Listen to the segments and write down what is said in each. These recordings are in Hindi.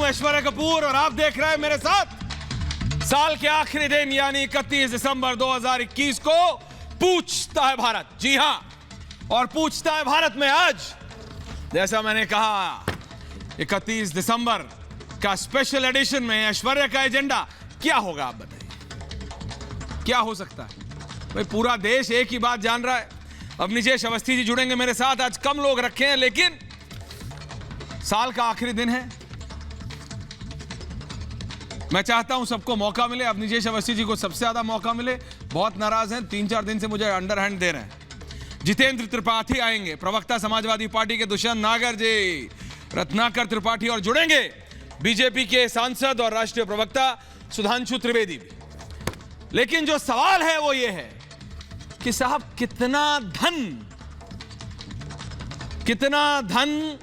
हूं ऐश्वर्या कपूर और आप देख रहे हैं मेरे साथ साल के आखिरी दिन यानी 31 दिसंबर 2021 को पूछता है भारत। जी हां, और पूछता है भारत में आज, जैसा मैंने कहा, 31 दिसंबर का स्पेशल एडिशन में ऐश्वर्या का एजेंडा क्या होगा? आप बताइए, क्या हो सकता है? भाई पूरा देश एक ही बात जान रहा है। अवनीश अवस्थी जी जुड़ेंगे मेरे साथ। आज कम लोग रखे हैं, लेकिन साल का आखिरी दिन है। मैं चाहता हूं सबको मौका मिले। अवनीश अवस्थी जी को सबसे ज्यादा मौका मिले। बहुत नाराज हैं, 3-4 दिन से मुझे अंडरहैंड दे रहे हैं। जितेंद्र त्रिपाठी आएंगे, प्रवक्ता समाजवादी पार्टी के दुष्यंत नागर जी, रत्नाकर त्रिपाठी, और जुड़ेंगे बीजेपी के सांसद और राष्ट्रीय प्रवक्ता सुधांशु त्रिवेदी भी। लेकिन जो सवाल है वो ये है कि साहब कितना धन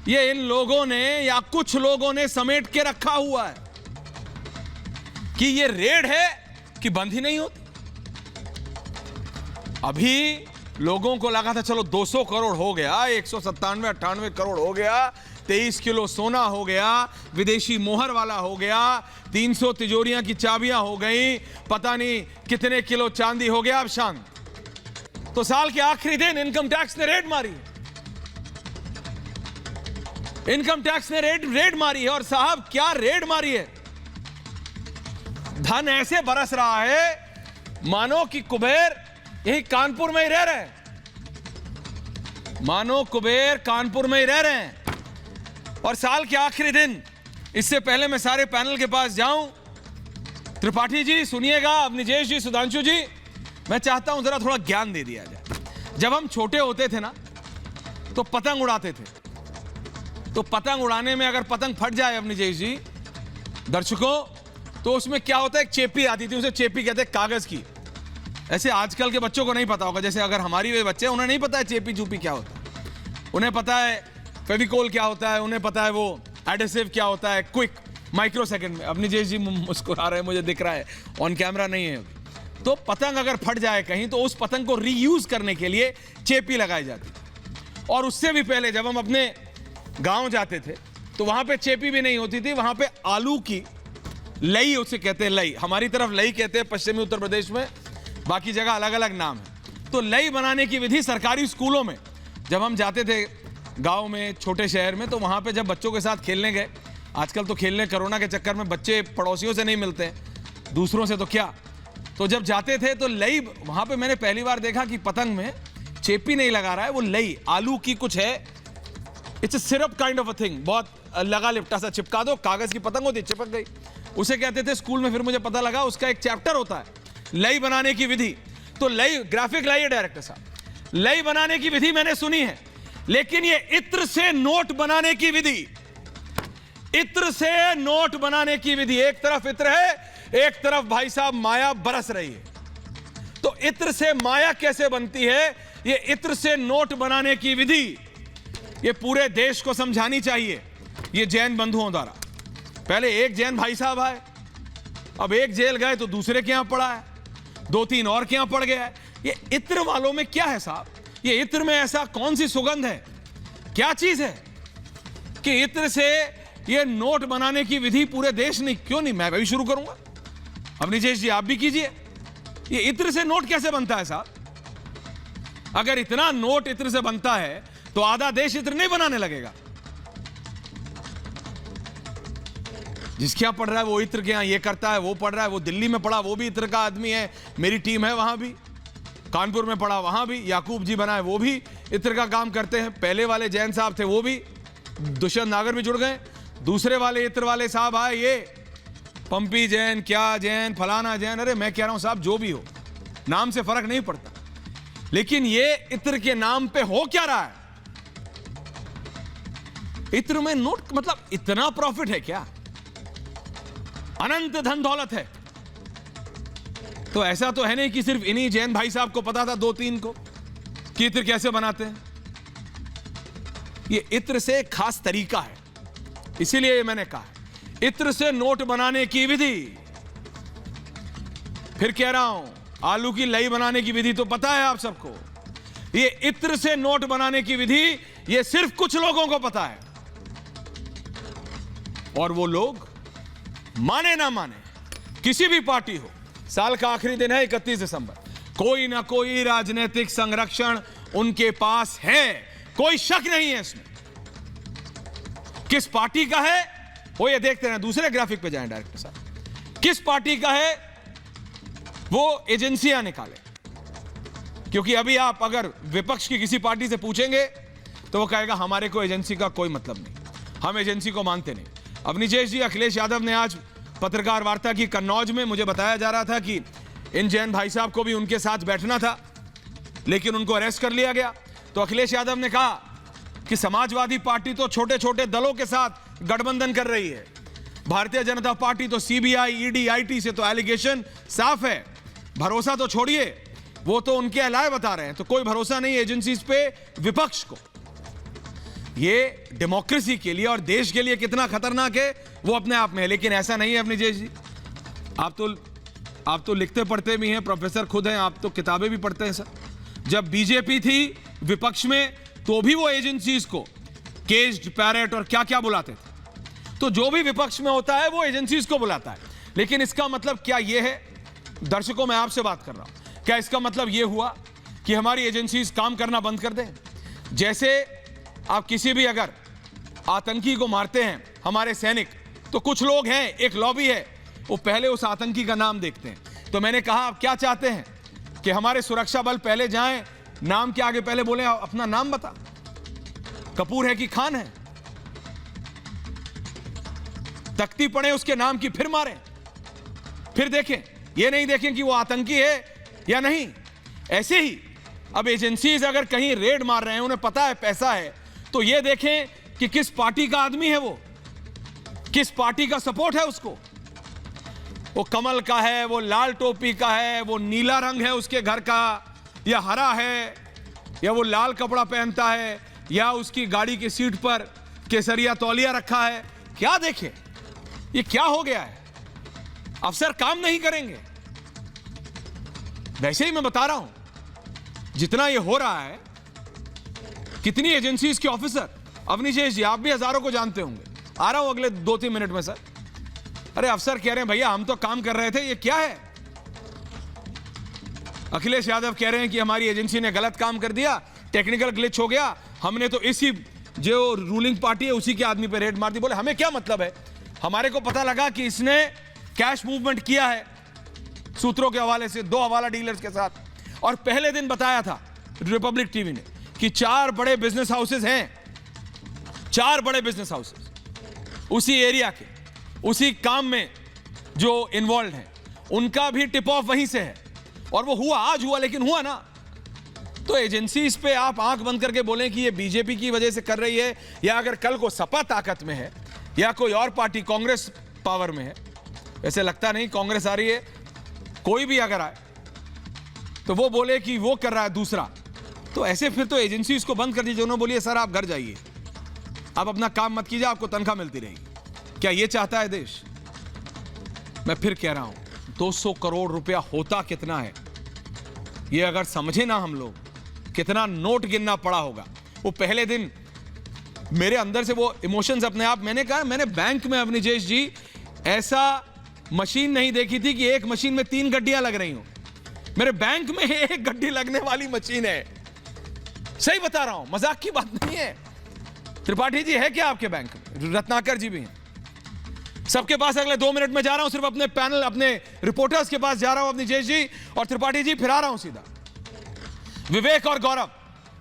ये इन लोगों ने या कुछ लोगों ने समेट के रखा हुआ है कि ये रेड है कि बंद ही नहीं होती। अभी लोगों को लगा था चलो 200 करोड़ हो गया, 197-98 करोड़ हो गया, 23 किलो सोना हो गया, विदेशी मोहर वाला हो गया, 300 तिजोरियां की चाबियां हो गई, पता नहीं कितने किलो चांदी हो गया। अब शांत। तो साल के आखिरी दिन इनकम टैक्स ने रेड मारी। इनकम टैक्स ने रेड मारी है। और साहब क्या रेड मारी है? धन ऐसे बरस रहा है मानो कि कुबेर यही कानपुर में ही रह रहे हैं। मानो कुबेर कानपुर में ही रह रहे हैं। और साल के आखिरी दिन, इससे पहले मैं सारे पैनल के पास जाऊं, त्रिपाठी जी सुनिएगा, अवनीश जी, सुधांशु जी, मैं चाहता हूं जरा थोड़ा ज्ञान दे दिया जाए। जब हम छोटे होते थे ना तो पतंग उड़ाते थे। तो पतंग उड़ाने में अगर पतंग फट जाए अवनीश जी, दर्शकों, तो उसमें क्या होता है, एक चेपी आती थी, उसे चेपी कहते हैं कागज की। ऐसे आजकल के बच्चों को नहीं पता होगा, जैसे अगर हमारी वे बच्चे, उन्हें नहीं पता है चेपी चूपी क्या होता है, उन्हें पता है फेविकोल क्या होता है, उन्हें पता है वो एडेसिव क्या होता है, क्विक, माइक्रो सेकंड में। अवनीश जी मुस्कुरा रहे हैं, मुझे दिख रहा है, ऑन कैमरा नहीं है। तो पतंग अगर फट जाए कहीं तो उस पतंग को रीयूज करने के लिए चेपी लगाई जाती थी। और उससे भी पहले जब हम अपने गांव जाते थे तो वहां पे चेपी भी नहीं होती थी, वहां पे आलू की लई, उसे कहते हैं लई, हमारी तरफ लई कहते हैं, पश्चिमी उत्तर प्रदेश में बाकी जगह अलग अलग नाम है। तो लई बनाने की विधि सरकारी स्कूलों में जब हम जाते थे गांव में, छोटे शहर में, तो वहां पे जब बच्चों के साथ खेलने गए, आजकल तो खेलने कोरोना के चक्कर में बच्चे पड़ोसियों से नहीं मिलते हैं, दूसरों से तो क्या, तो जब जाते थे तो लई, वहां पे मैंने पहली बार देखा कि पतंग में चेपी नहीं लगा रहा है, वो लई आलू की कुछ है, it's a syrup kind of a thing, बहुत लगा लिपटा सा चिपका दो, कागज की पतंग होती, चिपक गई, उसे कहते थे स्कूल में। फिर मुझे पता लगा उसका एक चैप्टर होता है लई बनाने की विधि। तो लई, ग्राफिक लाइए डायरेक्टर साहब, लई बनाने की विधि मैंने सुनी है, लेकिन ये इत्र से नोट बनाने की विधि, इत्र से नोट बनाने की विधि, एक तरफ इत्र है, एक तरफ भाई साहब माया बरस रही है। तो इत्र से माया कैसे बनती है, ये इत्र से नोट बनाने की विधि, ये पूरे देश को समझानी चाहिए, ये जैन बंधुओं द्वारा। पहले एक जैन भाई साहब आए, अब एक जेल गए तो दूसरे के यहां पड़ा है, 2-3 और के यहां पड़ गया है। ये इत्र वालों में क्या है साहब? ये इत्र में ऐसा कौन सी सुगंध है, क्या चीज है कि इत्र से ये नोट बनाने की विधि पूरे देश नहीं? क्यों नहीं, मैं भी शुरू करूंगा। अवनीश जी आप भी कीजिए। ये इत्र से नोट कैसे बनता है साहब? अगर इतना नोट इत्र से बनता है तो आधा देश इत्र नहीं बनाने लगेगा। जिसके यहां पढ़ रहा है वो इत्र के यहां ये करता है, वो पढ़ रहा है, वो दिल्ली में पढ़ा वो भी इत्र का आदमी है, मेरी टीम है वहां भी, कानपुर में पढ़ा वहां भी, याकूब जी बनाए वो भी इत्र का काम करते हैं, पहले वाले जैन साहब थे वो भी, दुष्यंत नागर भी जुड़ गए, दूसरे वाले इत्र वाले साहब आए, ये पंपी जैन, क्या जैन, फलाना जैन, अरे मैं कह रहा हूं साहब जो भी हो, नाम से फर्क नहीं पड़ता, लेकिन ये इत्र के नाम पे हो क्या रहा है? इत्र में नोट, मतलब इतना प्रॉफिट है क्या? अनंत धन दौलत है। तो ऐसा तो है नहीं कि सिर्फ इन्हीं जैन भाई साहब को पता था 2-3 को कि इत्र कैसे बनाते हैं। ये इत्र से एक खास तरीका है, इसीलिए मैंने कहा इत्र से नोट बनाने की विधि। फिर कह रहा हूं, आलू की लई बनाने की विधि तो पता है आप सबको, ये इत्र से नोट बनाने की विधि ये सिर्फ कुछ लोगों को पता है। और वो लोग माने ना माने, किसी भी पार्टी हो, साल का आखिरी दिन है 31 दिसंबर, कोई ना कोई राजनीतिक संरक्षण उनके पास है, कोई शक नहीं है इसमें। किस पार्टी का है वो ये देखते हैं। दूसरे ग्राफिक पे जाएं डायरेक्टर साहब, किस पार्टी का है वो एजेंसियां निकालें, क्योंकि अभी आप अगर विपक्ष की किसी पार्टी से पूछेंगे तो वो कहेगा हमारे को एजेंसी का कोई मतलब नहीं, हम एजेंसी को मानते नहीं। अवनीश जी, अखिलेश यादव ने आज पत्रकार वार्ता की कन्नौज में, मुझे बताया जा रहा था कि इन जैन भाई साहब को भी उनके साथ बैठना था, लेकिन उनको अरेस्ट कर लिया गया। तो अखिलेश यादव ने कहा कि समाजवादी पार्टी तो छोटे छोटे दलों के साथ गठबंधन कर रही है, भारतीय जनता पार्टी तो सीबीआई, ईडी, आईटी से तो एलिगेशन साफ है, भरोसा तो छोड़िए, वो तो उनके अलाए बता रहे हैं, तो कोई भरोसा नहीं एजेंसीज पे विपक्ष को। ये डेमोक्रेसी के लिए और देश के लिए कितना खतरनाक है वो अपने आप में है। लेकिन ऐसा नहीं है अवनीश जी, आप तो लिखते पढ़ते भी हैं, प्रोफेसर खुद हैं, आप तो किताबें भी पढ़ते हैं सर। जब बीजेपी थी विपक्ष में तो भी वो एजेंसीज को केज्ड, पैरेट और क्या क्या बुलाते थे। तो जो भी विपक्ष में होता है वो एजेंसीज को बुलाता है। लेकिन इसका मतलब क्या ये है, दर्शकों मैं आपसे बात कर रहा हूं, क्या इसका मतलब ये हुआ कि हमारी एजेंसीज काम करना बंद कर दें? जैसे आप किसी भी अगर आतंकी को मारते हैं हमारे सैनिक, तो कुछ लोग हैं, एक लॉबी है, वो पहले उस आतंकी का नाम देखते हैं। तो मैंने कहा आप क्या चाहते हैं कि हमारे सुरक्षा बल पहले जाएं, नाम के आगे पहले बोले अपना नाम बता, कपूर है कि खान है, तख्ती पड़े उसके नाम की फिर मारें, फिर देखें, ये नहीं देखें कि वो आतंकी है या नहीं। ऐसे ही अब एजेंसीज अगर कहीं रेड मार रहे हैं, उन्हें पता है पैसा है, तो ये देखें कि किस पार्टी का आदमी है, वो किस पार्टी का सपोर्ट है उसको, वो कमल का है, वो लाल टोपी का है, वो नीला रंग है उसके घर का, या हरा है, या वो लाल कपड़ा पहनता है, या उसकी गाड़ी की सीट पर केसरिया तौलिया रखा है। क्या देखें, ये क्या हो गया है? अफसर काम नहीं करेंगे। वैसे ही मैं बता रहा हूं, जितना ये हो रहा है, कितनी एजेंसीज के ऑफिसर, अवनीश जी आप भी हजारों को जानते होंगे, आ रहा हूं अगले 2-3 मिनट में सर, अरे अफसर कह रहे हैं भैया हम तो काम कर रहे थे, ये क्या है? अखिलेश यादव कह रहे हैं कि हमारी एजेंसी ने गलत काम कर दिया, टेक्निकल ग्लिच हो गया, हमने तो इसी जो रूलिंग पार्टी है उसी के आदमी पे रेड मार दी। बोले हमें क्या मतलब है, हमारे को पता लगा कि इसने कैश मूवमेंट किया है सूत्रों के हवाले से 2 हवाला डीलर्स के साथ, और पहले दिन बताया था रिपब्लिक टीवी ने कि 4 बड़े बिजनेस हाउसेस हैं, 4 बड़े बिजनेस हाउसेस उसी एरिया के, उसी काम में जो इन्वॉल्व हैं, उनका भी टिप ऑफ वहीं से है। और वो हुआ, आज हुआ, लेकिन हुआ ना। तो एजेंसी इस पे आप आंख बंद करके बोलें कि ये बीजेपी की वजह से कर रही है, या अगर कल को सपा ताकत में है या कोई और पार्टी, कांग्रेस पावर में है, वैसे लगता नहीं कांग्रेस आ रही है, कोई भी अगर आए तो वो बोले कि वो कर रहा है दूसरा, तो ऐसे फिर तो एजेंसी इसको बंद कर दीजिए। उन्होंने बोलिए सर आप घर जाइए, आप अपना काम मत कीजिए, आपको तनख्वाह मिलती रहेगी। क्या ये चाहता है देश? मैं फिर कह रहा हूं 200 करोड़ रुपया होता कितना है, ये अगर समझे ना हम लोग, कितना नोट गिनना पड़ा होगा। वो पहले दिन मेरे अंदर से वो इमोशंस अपने आप, मैंने कहा मैंने बैंक में अवनीश जी ऐसा मशीन नहीं देखी थी कि एक मशीन में 3 गड्डियां लग रही हो। मेरे बैंक में 1 गड्डी लगने वाली मशीन है, सही बता रहा हूं, मजाक की बात नहीं है। त्रिपाठी जी है क्या आपके बैंक में? रत्नाकर जी भी हैं, सबके पास अगले 2 मिनट में जा रहा हूं, सिर्फ अपने पैनल, अपने रिपोर्टर्स के पास जा रहा हूं, अवनीश जी और त्रिपाठी जी, फिर आ रहा हूं सीधा विवेक और गौरव।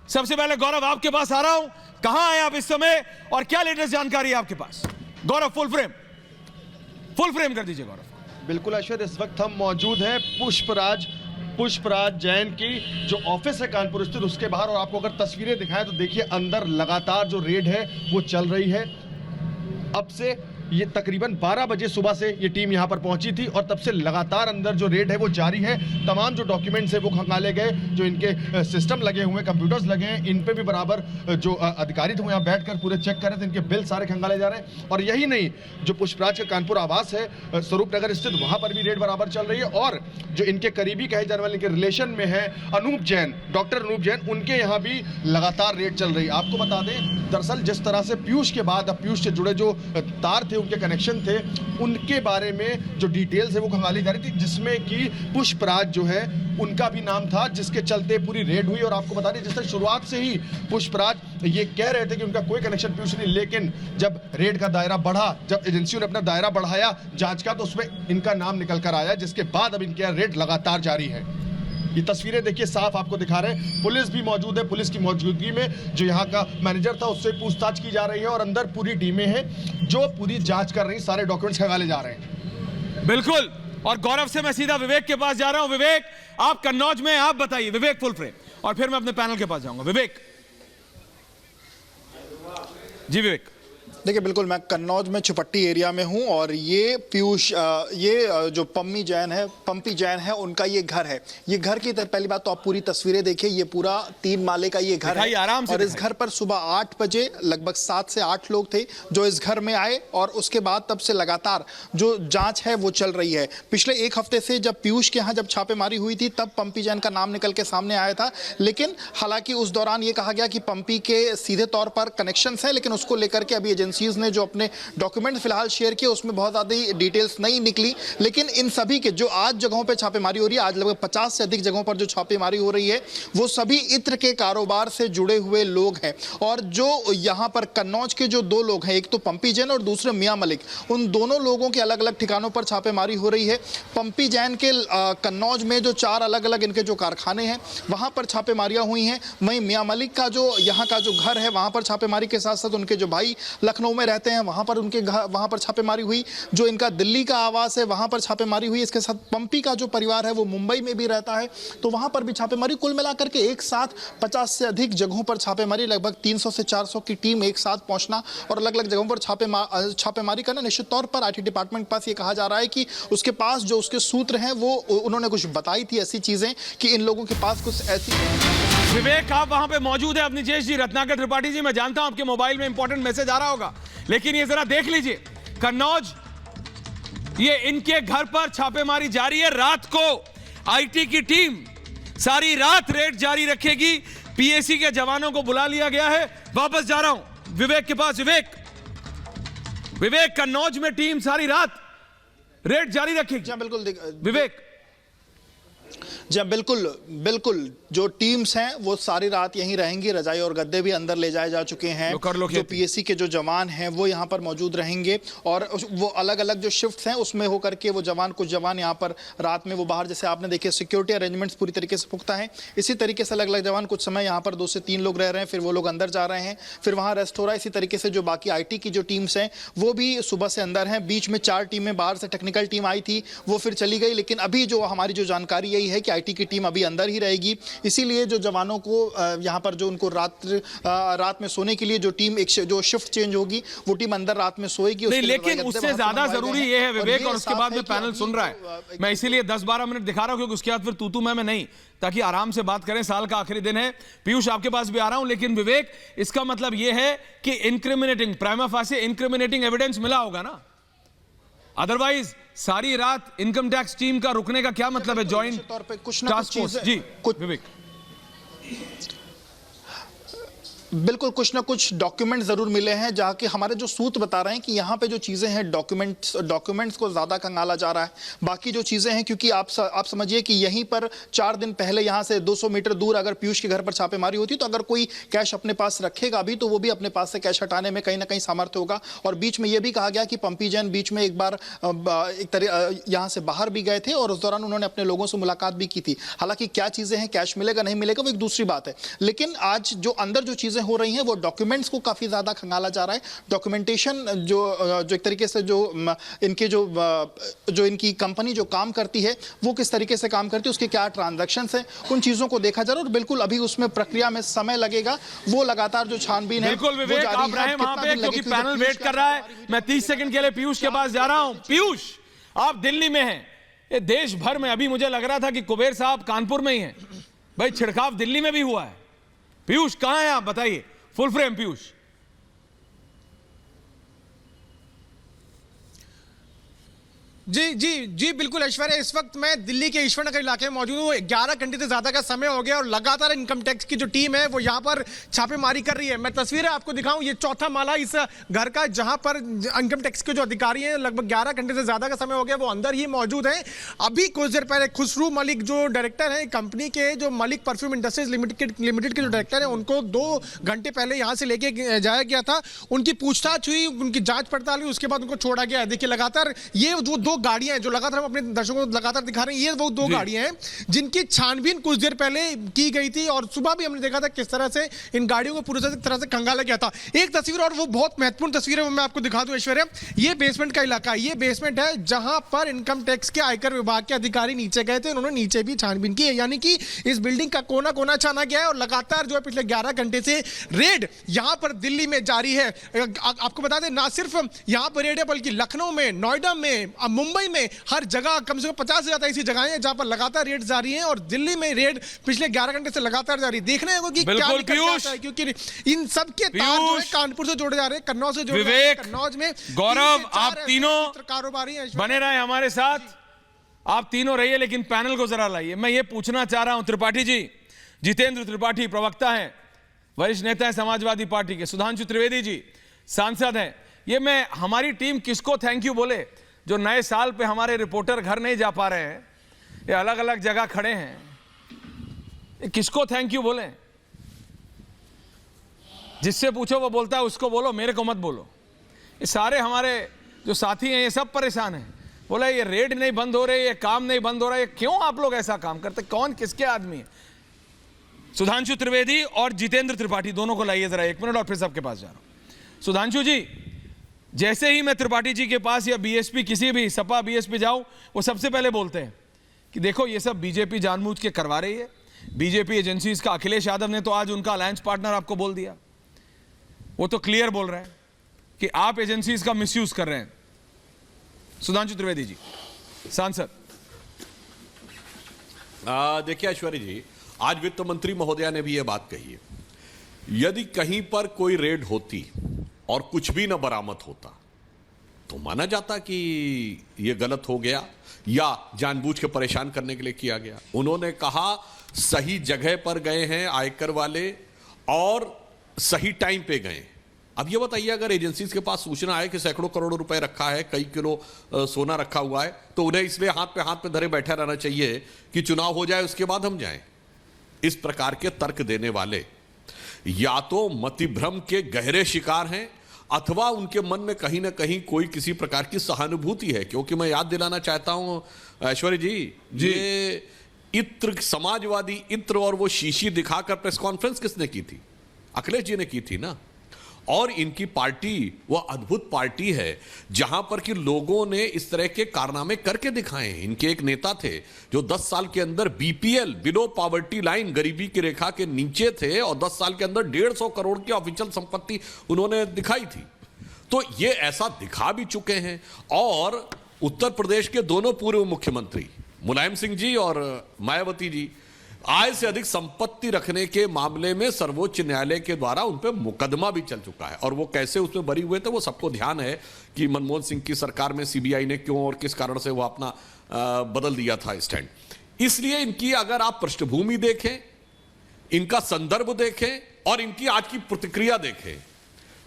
सबसे पहले गौरव आपके पास आ रहा हूं, कहां आए आप इस समय और क्या लेटेस्ट जानकारी है आपके पास? गौरव फुल फ्रेम कर दीजिए गौरव। बिल्कुल अश्विन, इस वक्त हम मौजूद हैं पुष्पराज जैन की जो ऑफिस है कानपुर स्थित, उसके बाहर। और आपको अगर तस्वीरें दिखाएं तो देखिए अंदर लगातार जो रेड है वो चल रही है। अब से ये तकरीबन 12 बजे सुबह से ये टीम यहाँ पर पहुंची थी और तब से लगातार अंदर जो रेड है वो जारी है। तमाम जो डॉक्यूमेंट्स है वो खंगाले गए, जो इनके सिस्टम लगे हुए, कंप्यूटर्स लगे हैं, इन पे भी बराबर जो अधिकारी थे वो यहाँ बैठकर पूरे चेक कर रहे थे, इनके बिल सारे खंगाले जा रहे हैं। और यही नहीं, जो पुष्पराज का कानपुर आवास है स्वरूप नगर स्थित, वहाँ पर भी रेड बराबर चल रही है। और जो इनके करीबी कहे जाने वाले, इनके रिलेशन में है अनूप जैन, डॉक्टर अनूप जैन, उनके यहाँ भी लगातार रेड चल रही है। आपको बता दें, दरअसल जिस तरह से पीयूष के बाद अब पीयूष से जुड़े जो तार थे से उनके कनेक्शन थे, उनके बारे में जो डिटेल्स है वो खंगाली जा रही थी, जिसमें कि पुष्पराज जो है उनका भी नाम था, जिसके चलते पूरी रेड हुई। और आपको बता दें, जिस तरह शुरुआत से ही पुष्पराज ये कह रहे थे कि उनका कोई कनेक्शन पीयूष नहीं, लेकिन जब रेड का दायरा बढ़ा, जब एजेंसियों ने अपना दायरा बढ़ाया जांच का, तो उसमें इनका नाम निकल कर आया, जिसके बाद अब इनके रेड लगातार जारी है। ये तस्वीरें देखिए साफ आपको दिखा रहे हैं, पुलिस भी मौजूद है। पुलिस की मौजूदगी में जो यहाँ का मैनेजर था उससे पूछताछ की जा रही है और अंदर पूरी टीमें हैं जो पूरी जांच कर रही, सारे डॉक्यूमेंट्स खंगाले जा रहे हैं। बिल्कुल। और गौरव से मैं सीधा विवेक के पास जा रहा हूं। विवेक, आप कन्नौज में, आप बताइए। विवेक फुल फ्रेम, और फिर मैं अपने पैनल के पास जाऊंगा। विवेक जी। विवेक देखिए, बिल्कुल मैं कन्नौज में चुपट्टी एरिया में हूं और ये पीयूष ये जो पंपी जैन है उनका ये घर है। ये घर की पहली बात तो आप पूरी तस्वीरें देखिए, ये पूरा 3 माले का ये घर है आराम से। और इस घर पर सुबह 8 बजे लगभग 7 से 8 लोग थे जो इस घर में आए और उसके बाद तब से लगातार जो जांच है वो चल रही है। पिछले 1 हफ्ते से जब पीयूष के यहाँ जब छापेमारी हुई थी तब पंपी जैन का नाम निकल के सामने आया था, लेकिन हालांकि उस दौरान ये कहा गया कि पंपी के सीधे तौर पर कनेक्शंस है, लेकिन उसको लेकर के अभी एजेंसीज ने जो अपने डॉक्यूमेंट फिलहाल शेयर किए उसमें बहुत ज्यादा डिटेल्स नहीं निकली। लेकिन इन सभी के जो आज जगहों पे छापेमारी हो रही है, आज लगभग 50 से अधिक जगहों पर जो छापेमारी हो रही है, वो सभी इत्र के कारोबार से जुड़े हुए लोग हैं। और जो यहां पर कन्नौज के जो 2 लोग हैं, एक तो पंपी जैन और दूसरे मियां मलिक, उन दोनों लोगों के अलग अलग ठिकानों पर छापेमारी हो रही है। पंपी जैन के कन्नौज में जो 4 अलग अलग इनके जो कारखाने हैं वहां पर छापेमारियां हुई हैं। वहीं मियां मलिक का जो यहाँ का जो घर है वहां पर छापेमारी के साथ साथ उनके जो भाई लखनऊ में रहते हैं वहां पर उनके घर, वहां पर छापेमारी हुई। जो इनका दिल्ली का आवास है वहां पर छापेमारी हुई। इसके साथ पंपी का जो परिवार है वो मुंबई में भी रहता है, तो वहां पर भी छापेमारी। कुल मिलाकर के एक साथ 50 से अधिक जगहों पर छापेमारी, लगभग 300 से 400 की टीम एक साथ पहुंचना और अलग अलग जगहों पर छापेमारी करना। निश्चित तौर पर आईटी डिपार्टमेंट के पास ये कहा जा रहा है कि उसके पास जो उसके सूत्र हैं वो उन्होंने कुछ बताई थी ऐसी चीजें कि इन लोगों के पास कुछ ऐसी। विवेक, आप वहां पे मौजूद है। अवनिजेश जी, रत्नाकर त्रिपाठी जी, मैं जानता हूं आपके मोबाइल में इंपॉर्टेंट मैसेज आ रहा होगा, लेकिन ये जरा देख लीजिए। कन्नौज, ये इनके घर पर छापेमारी जारी है। रात को आईटी की टीम सारी रात रेड जारी रखेगी। पीएसी के जवानों को बुला लिया गया है। वापस जा रहा हूं विवेक के पास। विवेक, कन्नौज में टीम सारी रात रेड जारी रखेगी। बिल्कुल विवेक जी, बिल्कुल जो टीम्स हैं वो सारी रात यहीं रहेंगी। रजाई और गद्दे भी अंदर ले जाए जा चुके हैं। जो पीएसी के जो जवान हैं वो यहाँ पर मौजूद रहेंगे और वो अलग अलग जो शिफ्ट्स हैं उसमें होकर के वो कुछ जवान यहाँ पर रात में वो बाहर, जैसे आपने देखे सिक्योरिटी अरेंजमेंट्स पूरी तरीके से पुख्ता है, इसी तरीके से अलग अलग जवान कुछ समय यहाँ पर 2 से 3 लोग रह रहे हैं, फिर वो लोग अंदर जा रहे हैं, फिर वहाँ रेस्ट हो रहा है। इसी तरीके से जो बाकी आईटी की जो टीम्स हैं वो भी सुबह से अंदर हैं। बीच में 4 टीमें बाहर से टेक्निकल टीम आई थी, वो फिर चली गई, लेकिन अभी जो हमारी जो जानकारी यही है कि आईटी की टीम अभी अंदर ही रहेगी। इसीलिए जो जवानों को यहाँ पर जो उनको रात में सोने के लिए जो टीम जो शिफ्ट चेंज होगी वो टीम अंदर रात में सोएगी। नहीं, लेकिन उससे ज्यादा जरूरी ये है विवेक, और उसके बाद में पैनल सुन रहा है, मैं इसीलिए 10-12 मिनट दिखा रहा हूं क्योंकि उसके बाद फिर तू मैं नहीं, ताकि आराम से बात करें। साल का आखिरी दिन है। पीयूष, आपके पास भी आ रहा हूं, लेकिन विवेक, इसका मतलब यह है कि इंक्रिमिनेटिंग, प्राइमा फासी इंक्रिमिनेटिंग एविडेंस मिला होगा ना, अदरवाइज सारी रात इनकम टैक्स टीम का रुकने का क्या मतलब है? जॉइंट तौर पे कुछ ना कुछ चीजें जी विवेक, बिल्कुल कुछ ना कुछ डॉक्यूमेंट जरूर मिले हैं जहाँ के हमारे जो सूत्र बता रहे हैं कि यहाँ पे जो चीजें हैं डॉक्यूमेंट्स को ज्यादा कंगाला जा रहा है। बाकी जो चीजें हैं, क्योंकि आप समझिए कि यहीं पर 4 दिन पहले यहाँ से 200 मीटर दूर अगर पीयूष के घर पर छापेमारी होती तो अगर कोई कैश अपने पास रखेगा भी तो वो भी अपने पास से कैश हटाने में कहीं ना कहीं सामर्थ्य होगा। और बीच में यह भी कहा गया कि पंपी जैन बीच में एक बार यहाँ से बाहर भी गए थे और उस दौरान उन्होंने अपने लोगों से मुलाकात भी की थी। हालांकि क्या चीजें हैं, कैश मिलेगा नहीं मिलेगा वो एक दूसरी बात है, लेकिन आज जो अंदर जो चीजें हो रही हैं वो डॉक्यूमेंट्स को काफी ज्यादा खंगाला जा रहा है। डॉक्यूमेंटेशन जो एक तरीके से जो इनके जो इनकी कंपनी जो काम करती है वो किस तरीके से काम करती है, उसके क्या ट्रांजैक्शंस हैं, उन चीजों को देखा जा रहा है। और बिल्कुल अभी उसमें प्रक्रिया में समय लगेगा, वो लगातार जो छानबीन है। बिल्कुल विवेक, आप रहे वहां पे क्योंकि पैनल वेट कर रहा है। मैं 30 सेकंड के लिए पीयूष के पास जा रहा हूं। पीयूष, आप दिल्ली में हैं, ये देश भर में, अभी मुझे लग रहा था कि कुबेर साहब कानपुर में ही हैं, भाई छिड़काव दिल्ली में भी हुआ है। पीयूष कहां हैं आप, बताइए। Full frame Piyush. जी बिल्कुल ऐश्वर्या, इस वक्त मैं दिल्ली के ईश्वर नगर इलाके में मौजूद हूँ। 11 घंटे से ज्यादा का समय हो गया और लगातार इनकम टैक्स की जो टीम है वो यहाँ पर छापेमारी कर रही है। मैं तस्वीरें आपको दिखाऊं, ये चौथा माला इस घर का जहां पर इनकम टैक्स के जो अधिकारी हैं, लगभग 11 घंटे से ज्यादा का समय हो गया, वो अंदर ही मौजूद हैं। अभी कुछ देर पहले खुसरू मलिक जो डायरेक्टर है कंपनी के, जो मलिक परफ्यूम इंडस्ट्रीज लिमिटेड के जो डायरेक्टर है, उनको 2 घंटे पहले यहां से लेके जाया गया था। उनकी पूछताछ हुई, उनकी जांच पड़ताल हुई, उसके बाद उनको छोड़ा गया है। देखिए लगातार ये जो 2 गाड़ियां हैं जो लगातार हम अपने दर्शकों को लगातार दिखा रहे हैं, ये वो 2 गाड़ियां हैं जिनकी छानबीन कुछ देर पहले की गई थी और सुबह भी हमने देखा था किस तरह से इन गाड़ियों को पूरी तरह से खंगाला गया था। एक तस्वीर और वो बहुत महत्वपूर्ण तस्वीर है, वो मैं आपको दिखा दूं ऐश्वर्या। ये बेसमेंट का इलाका है, ये बेसमेंट है जहां पर इनकम टैक्स के आयकर विभाग के अधिकारी नीचे गए थे, उन्होंने नीचे भी छानबीन की है। यानी कि इस बिल्डिंग का कोना कोना छाना गया है और लगातार जो है पिछले 11 घंटे से रेड यहां पर दिल्ली में जारी है। आपको बता दें, ना सिर्फ यहां पर रेड है बल्कि लखनऊ में, नोएडा में, मुंबई में, हर जगह कम से कम 50 से ज्यादा ऐसी जगहें हैं जहां पर लगातार रेड जारी है और दिल्ली में रेड पिछले 11 घंटे से लगातार जारी। देखना है कि क्या निकल के आता है, क्योंकि इन सब के तार जो है कानपुर से जोड़े जा रहे हैं, कन्नौज से जोड़े जा रहे हैं। कन्नौज में गौरव, आप तीनों कारोबारी हैं, बने रहे हमारे साथ, आप तीनों रहिए, लेकिन पैनल को जरा लाइए। मैं ये पूछना चाह रहा हूं त्रिपाठी जी, जितेंद्र त्रिपाठी प्रवक्ता हैं, वरिष्ठ नेता है समाजवादी पार्टी के, सुधांशु त्रिवेदी जी सांसद हैं, ये मैं हमारी टीम किसको थैंक यू बोले? जो नए साल पे हमारे रिपोर्टर घर नहीं जा पा रहे हैं, ये अलग अलग जगह खड़े हैं, ये किसको थैंक यू बोले? जिससे पूछो वो बोलता है उसको बोलो, मेरे को मत बोलो। ये सारे हमारे जो साथी हैं ये सब परेशान हैं, बोला ये रेड नहीं बंद हो रही, ये काम नहीं बंद हो रहा है, क्यों आप लोग ऐसा काम करते? कौन किसके आदमी है? सुधांशु त्रिवेदी और जितेंद्र त्रिपाठी दोनों को लाइए जरा 1 मिनट, और फिर सबके पास जा रहा हूं। सुधांशु जी, जैसे ही मैं त्रिपाठी जी के पास या बीएसपी, किसी भी सपा बीएसपी जाऊं, वो सबसे पहले बोलते हैं कि देखो ये सब बीजेपी जानबूझ के करवा रही है, बीजेपी एजेंसीज का। अखिलेश यादव ने तो आज उनका अलायंस पार्टनर आपको बोल दिया, वो तो क्लियर बोल रहे हैं कि आप एजेंसीज का मिसयूज कर रहे हैं। सुधांशु त्रिवेदी जी, सांसद। देखिए ऐश्वर्या जी, आज वित्त मंत्री महोदया ने भी यह बात कही है, यदि कहीं पर कोई रेड होती और कुछ भी न बरामद होता तो माना जाता कि यह गलत हो गया या जानबूझ के परेशान करने के लिए किया गया। उन्होंने कहा सही जगह पर गए हैं आयकर वाले और सही टाइम पे गए। अब ये बताइए, अगर एजेंसीज के पास सूचना है कि सैकड़ों करोड़ रुपए रखा है, कई किलो सोना रखा हुआ है, तो उन्हें इसलिए हाथ पे धरे बैठा रहना चाहिए कि चुनाव हो जाए उसके बाद हम जाएं। इस प्रकार के तर्क देने वाले या तो मतिभ्रम के गहरे शिकार हैं अथवा उनके मन में कहीं ना कहीं कोई किसी प्रकार की सहानुभूति है। क्योंकि मैं याद दिलाना चाहता हूं ऐश्वर्या जी, ये इत्र, समाजवादी इत्र और वो शीशी दिखाकर प्रेस कॉन्फ्रेंस किसने की थी? अखिलेश जी ने की थी ना। और इनकी पार्टी वो अद्भुत पार्टी है जहां पर कि लोगों ने इस तरह के कारनामे करके दिखाए हैं। इनके एक नेता थे जो 10 साल के अंदर बीपीएल, बिलो पॉवर्टी लाइन, गरीबी की रेखा के नीचे थे और 10 साल के अंदर 150 करोड़ की ऑफिशियल संपत्ति उन्होंने दिखाई थी। तो ये ऐसा दिखा भी चुके हैं। और उत्तर प्रदेश के दोनों पूर्व मुख्यमंत्री मुलायम सिंह जी और मायावती जी, आय से अधिक संपत्ति रखने के मामले में सर्वोच्च न्यायालय के द्वारा उन पर मुकदमा भी चल चुका है। और वो कैसे उसमें बरी हुए थे वो सबको ध्यान है कि मनमोहन सिंह की सरकार में सीबीआई ने क्यों और किस कारण से वो अपना बदल दिया था स्टैंड। इसलिए इनकी अगर आप पृष्ठभूमि देखें, इनका संदर्भ देखें और इनकी आज की प्रतिक्रिया देखें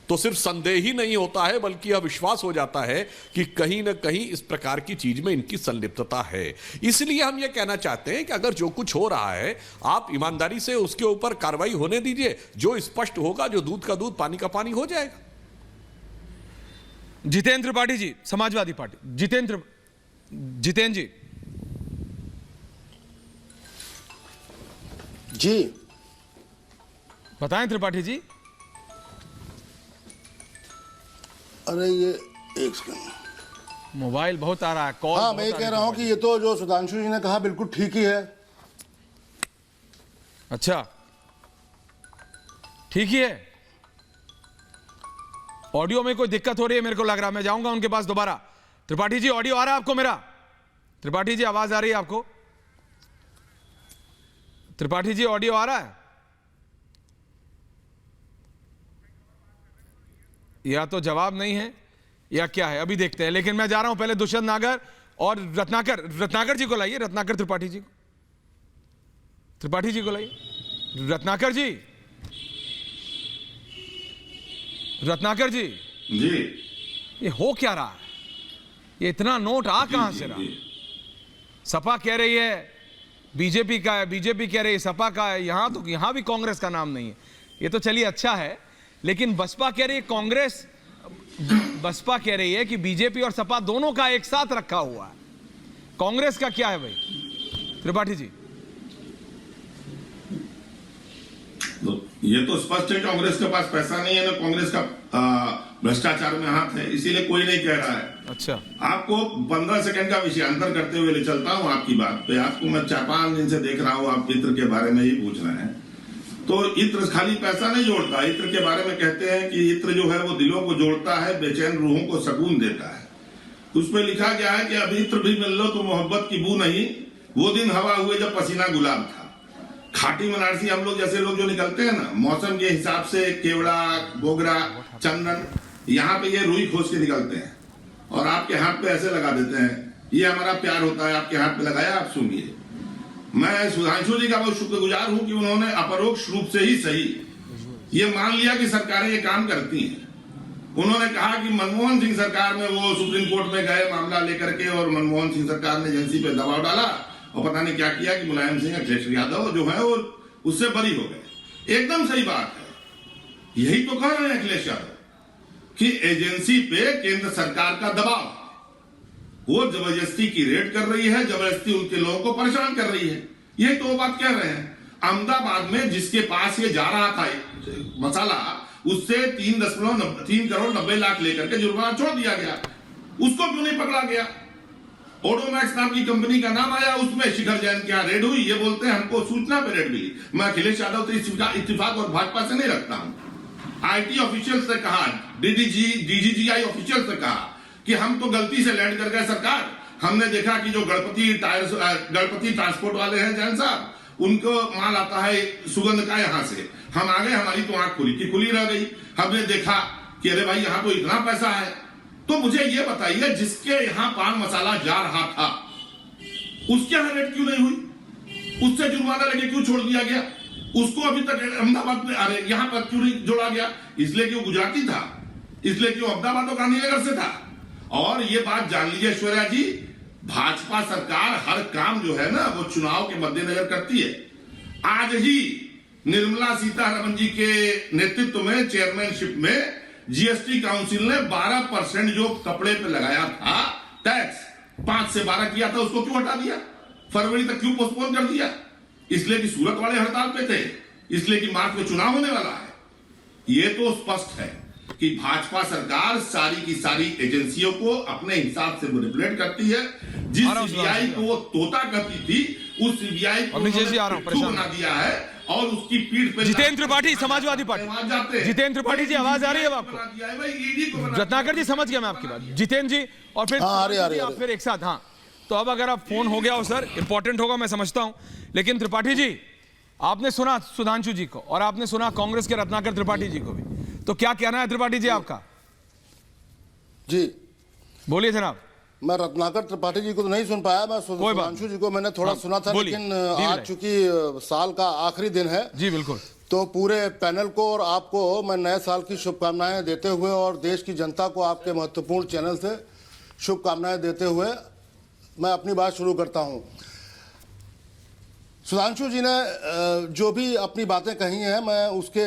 तो सिर्फ संदेह ही नहीं होता है बल्कि यह विश्वास हो जाता है कि कहीं ना कहीं इस प्रकार की चीज में इनकी संलिप्तता है। इसलिए हम यह कहना चाहते हैं कि अगर जो कुछ हो रहा है आप ईमानदारी से उसके ऊपर कार्रवाई होने दीजिए, जो स्पष्ट होगा, जो दूध का दूध पानी का पानी हो जाएगा। जितेंद्र त्रिपाठी जी, समाजवादी पार्टी, जितेंद्र जी। जी बताएं त्रिपाठी जी। अरे ये एक सेकंड, मोबाइल बहुत आ रहा है, कॉल। हाँ, मैं ये कह रहा हूं कि ये तो जो सुधांशु जी ने कहा बिल्कुल ठीक ही है। अच्छा, ठीक ही है। ऑडियो में कोई दिक्कत हो रही है मेरे को लग रहा है, मैं जाऊंगा उनके पास दोबारा। त्रिपाठी जी, ऑडियो आ रहा है आपको मेरा? त्रिपाठी जी, आवाज आ रही है आपको? त्रिपाठी जी, ऑडियो आ रहा है? या तो जवाब नहीं है या क्या है, अभी देखते हैं। लेकिन मैं जा रहा हूं पहले दुष्यंत नागर और रत्नाकर जी को लाइए, रत्नाकर त्रिपाठी जी को लाइए। रत्नाकर जी ये हो क्या रहा है? ये इतना नोट आ कहां से रहा? सपा कह रही है बीजेपी का है, बीजेपी कह रही है सपा का है, यहां भी कांग्रेस का नाम नहीं है। ये तो चलिए अच्छा है, लेकिन बसपा कह रही है बसपा कह रही है कि बीजेपी और सपा दोनों का एक साथ रखा हुआ है। कांग्रेस का क्या है भाई त्रिपाठी जी? ये तो स्पष्ट है कांग्रेस के पास पैसा नहीं है ना, कांग्रेस का भ्रष्टाचार में हाथ है, इसीलिए कोई नहीं कह रहा है। अच्छा, आपको 15 सेकंड का विषयांतर करते हुए ले चलता हूं आपकी बात पे। आपको मैं 4-5 दिन से देख रहा हूं, आप इत्र के बारे में ही पूछ रहे हैं। तो इत्र खाली पैसा नहीं जोड़ता, इत्र के बारे में कहते हैं कि इत्र जो है वो दिलों को जोड़ता है, बेचैन रूहों को सुकून देता है। उसमें लिखा गया है कि अब इत्र भी मिल लो तो मोहब्बत की बू नहीं, वो दिन हवा हुए जब पसीना गुलाब था। खाटी बनारसी हम लोग जैसे लोग जो निकलते हैं ना, मौसम के हिसाब से केवड़ा, मोगरा, चंदन, यहाँ पे ये रुई खोज के निकलते हैं और आपके हाथ पे ऐसे लगा देते हैं। ये हमारा प्यार होता है, आपके हाथ पे लगाया, आप सुनिए। मैं सुधांशु जी का बहुत शुक्रगुजार हूं कि उन्होंने अपरोक्ष रूप से ही सही ये मान लिया कि सरकारें ये काम करती हैं। उन्होंने कहा कि मनमोहन सिंह सरकार में वो सुप्रीम कोर्ट में गए मामला लेकर के, और मनमोहन सिंह सरकार ने एजेंसी पे दबाव डाला और पता नहीं क्या किया कि मुलायम सिंह, अखिलेश यादव जो है वो उससे बरी हो गए। एकदम सही बात है, यही तो कह रहे हैं अखिलेश यादव कि एजेंसी पे केंद्र सरकार का दबाव, वो जबरदस्ती की रेड कर रही है, जबरदस्ती उनके लोगों को परेशान कर रही है। ये तो बात कह रहे हैं। अहमदाबाद में जिसके पास ये जा रहा था मसाला, उससे 3 करोड़ 90 लाख लेकर के जुर्माना छोड़ दिया गया। उसको क्यों नहीं पकड़ा गया? ओडोमैक्स नाम की कंपनी का नाम आया, उसमें शिखर जैन क्या रेड हुई? ये बोलते हैं हमको सूचना पे रेड मिली। मैं अखिलेश यादव से इत्तेफाक और भाजपा से नहीं रखता हूं। आईटी ऑफिशियल से कहा, डीजीजीआई ऑफिशियल से कहा कि हम तो गलती से लैंड कर गए सरकार। हमने देखा कि जो गणपति ट्रांसपोर्ट वाले हैं जैन साहब, उनको माल आता है सुगंध का यहाँ से, हम आ गए, हमारी तो आंख खुली की खुली रह गई। हमने देखा कि अरे भाई यहाँ तो इतना पैसा है। तो मुझे ये बताइए, जिसके यहाँ पान मसाला जा रहा था उसके यहाँ रेड क्यों नहीं हुई? उससे जुर्माना लेके क्यों छोड़ दिया गया? उसको अभी तक अहमदाबाद में, अरे यहाँ पर क्यों नहीं जोड़ा गया? इसलिए कि वो गुजराती था, इसलिए कि वो अहमदाबाद और गांधीनगर से था। और ये बात जान लीजिए ऐश्वर्या जी, भाजपा सरकार हर काम जो है ना वो चुनाव के मद्देनजर करती है। आज ही निर्मला सीतारमण जी के नेतृत्व में चेयरमैनशिप में जीएसटी काउंसिल ने 12% जो कपड़े पे लगाया था टैक्स, 5 से 12 किया था, उसको क्यों हटा दिया? फरवरी तक क्यों पोस्टपोन कर दिया? इसलिए कि सूरत वाले हड़ताल पे थे, इसलिए कि मार्च में चुनाव होने वाला है। ये तो स्पष्ट है कि भाजपा सरकार सारी की सारी एजेंसियों को अपने हिसाब से मैनिपुलेट करती है। जिस सीबीआई को वो तोता कहती थी, उस सीबीआई को बना दिया है और उसकी पीठ पे जितेंद्र त्रिपाठी, समाजवादी पार्टी। जितेंद्र त्रिपाठी जी, आवाज आ रही है आपको? रत्नाकर जी, समझ गया मैं आपकी बात। जितेंद्र जी और फिर एक साथ। हाँ, तो अब अगर आप फोन हो गया हो सर, इंपॉर्टेंट होगा मैं समझता हूं, लेकिन त्रिपाठी जी आपने सुना सुधांशु जी को और आपने सुना कांग्रेस के रत्नाकर त्रिपाठी जी को भी, तो क्या कहना है त्रिपाठी जी आपका? जी बोलिए जनाब। मैं रत्नाकर त्रिपाठी जी को तो नहीं सुन पाया, मैं सुधांशु जी को मैंने थोड़ा सुना था, लेकिन आज चूंकि साल का आखिरी दिन है जी, बिल्कुल, तो पूरे पैनल को और आपको मैं नए साल की शुभकामनाएं देते हुए और देश की जनता को आपके महत्वपूर्ण चैनल से शुभकामनाएं देते हुए मैं अपनी बात शुरू करता हूं। सुधांशु जी ने जो भी अपनी बातें कही हैं, मैं उसके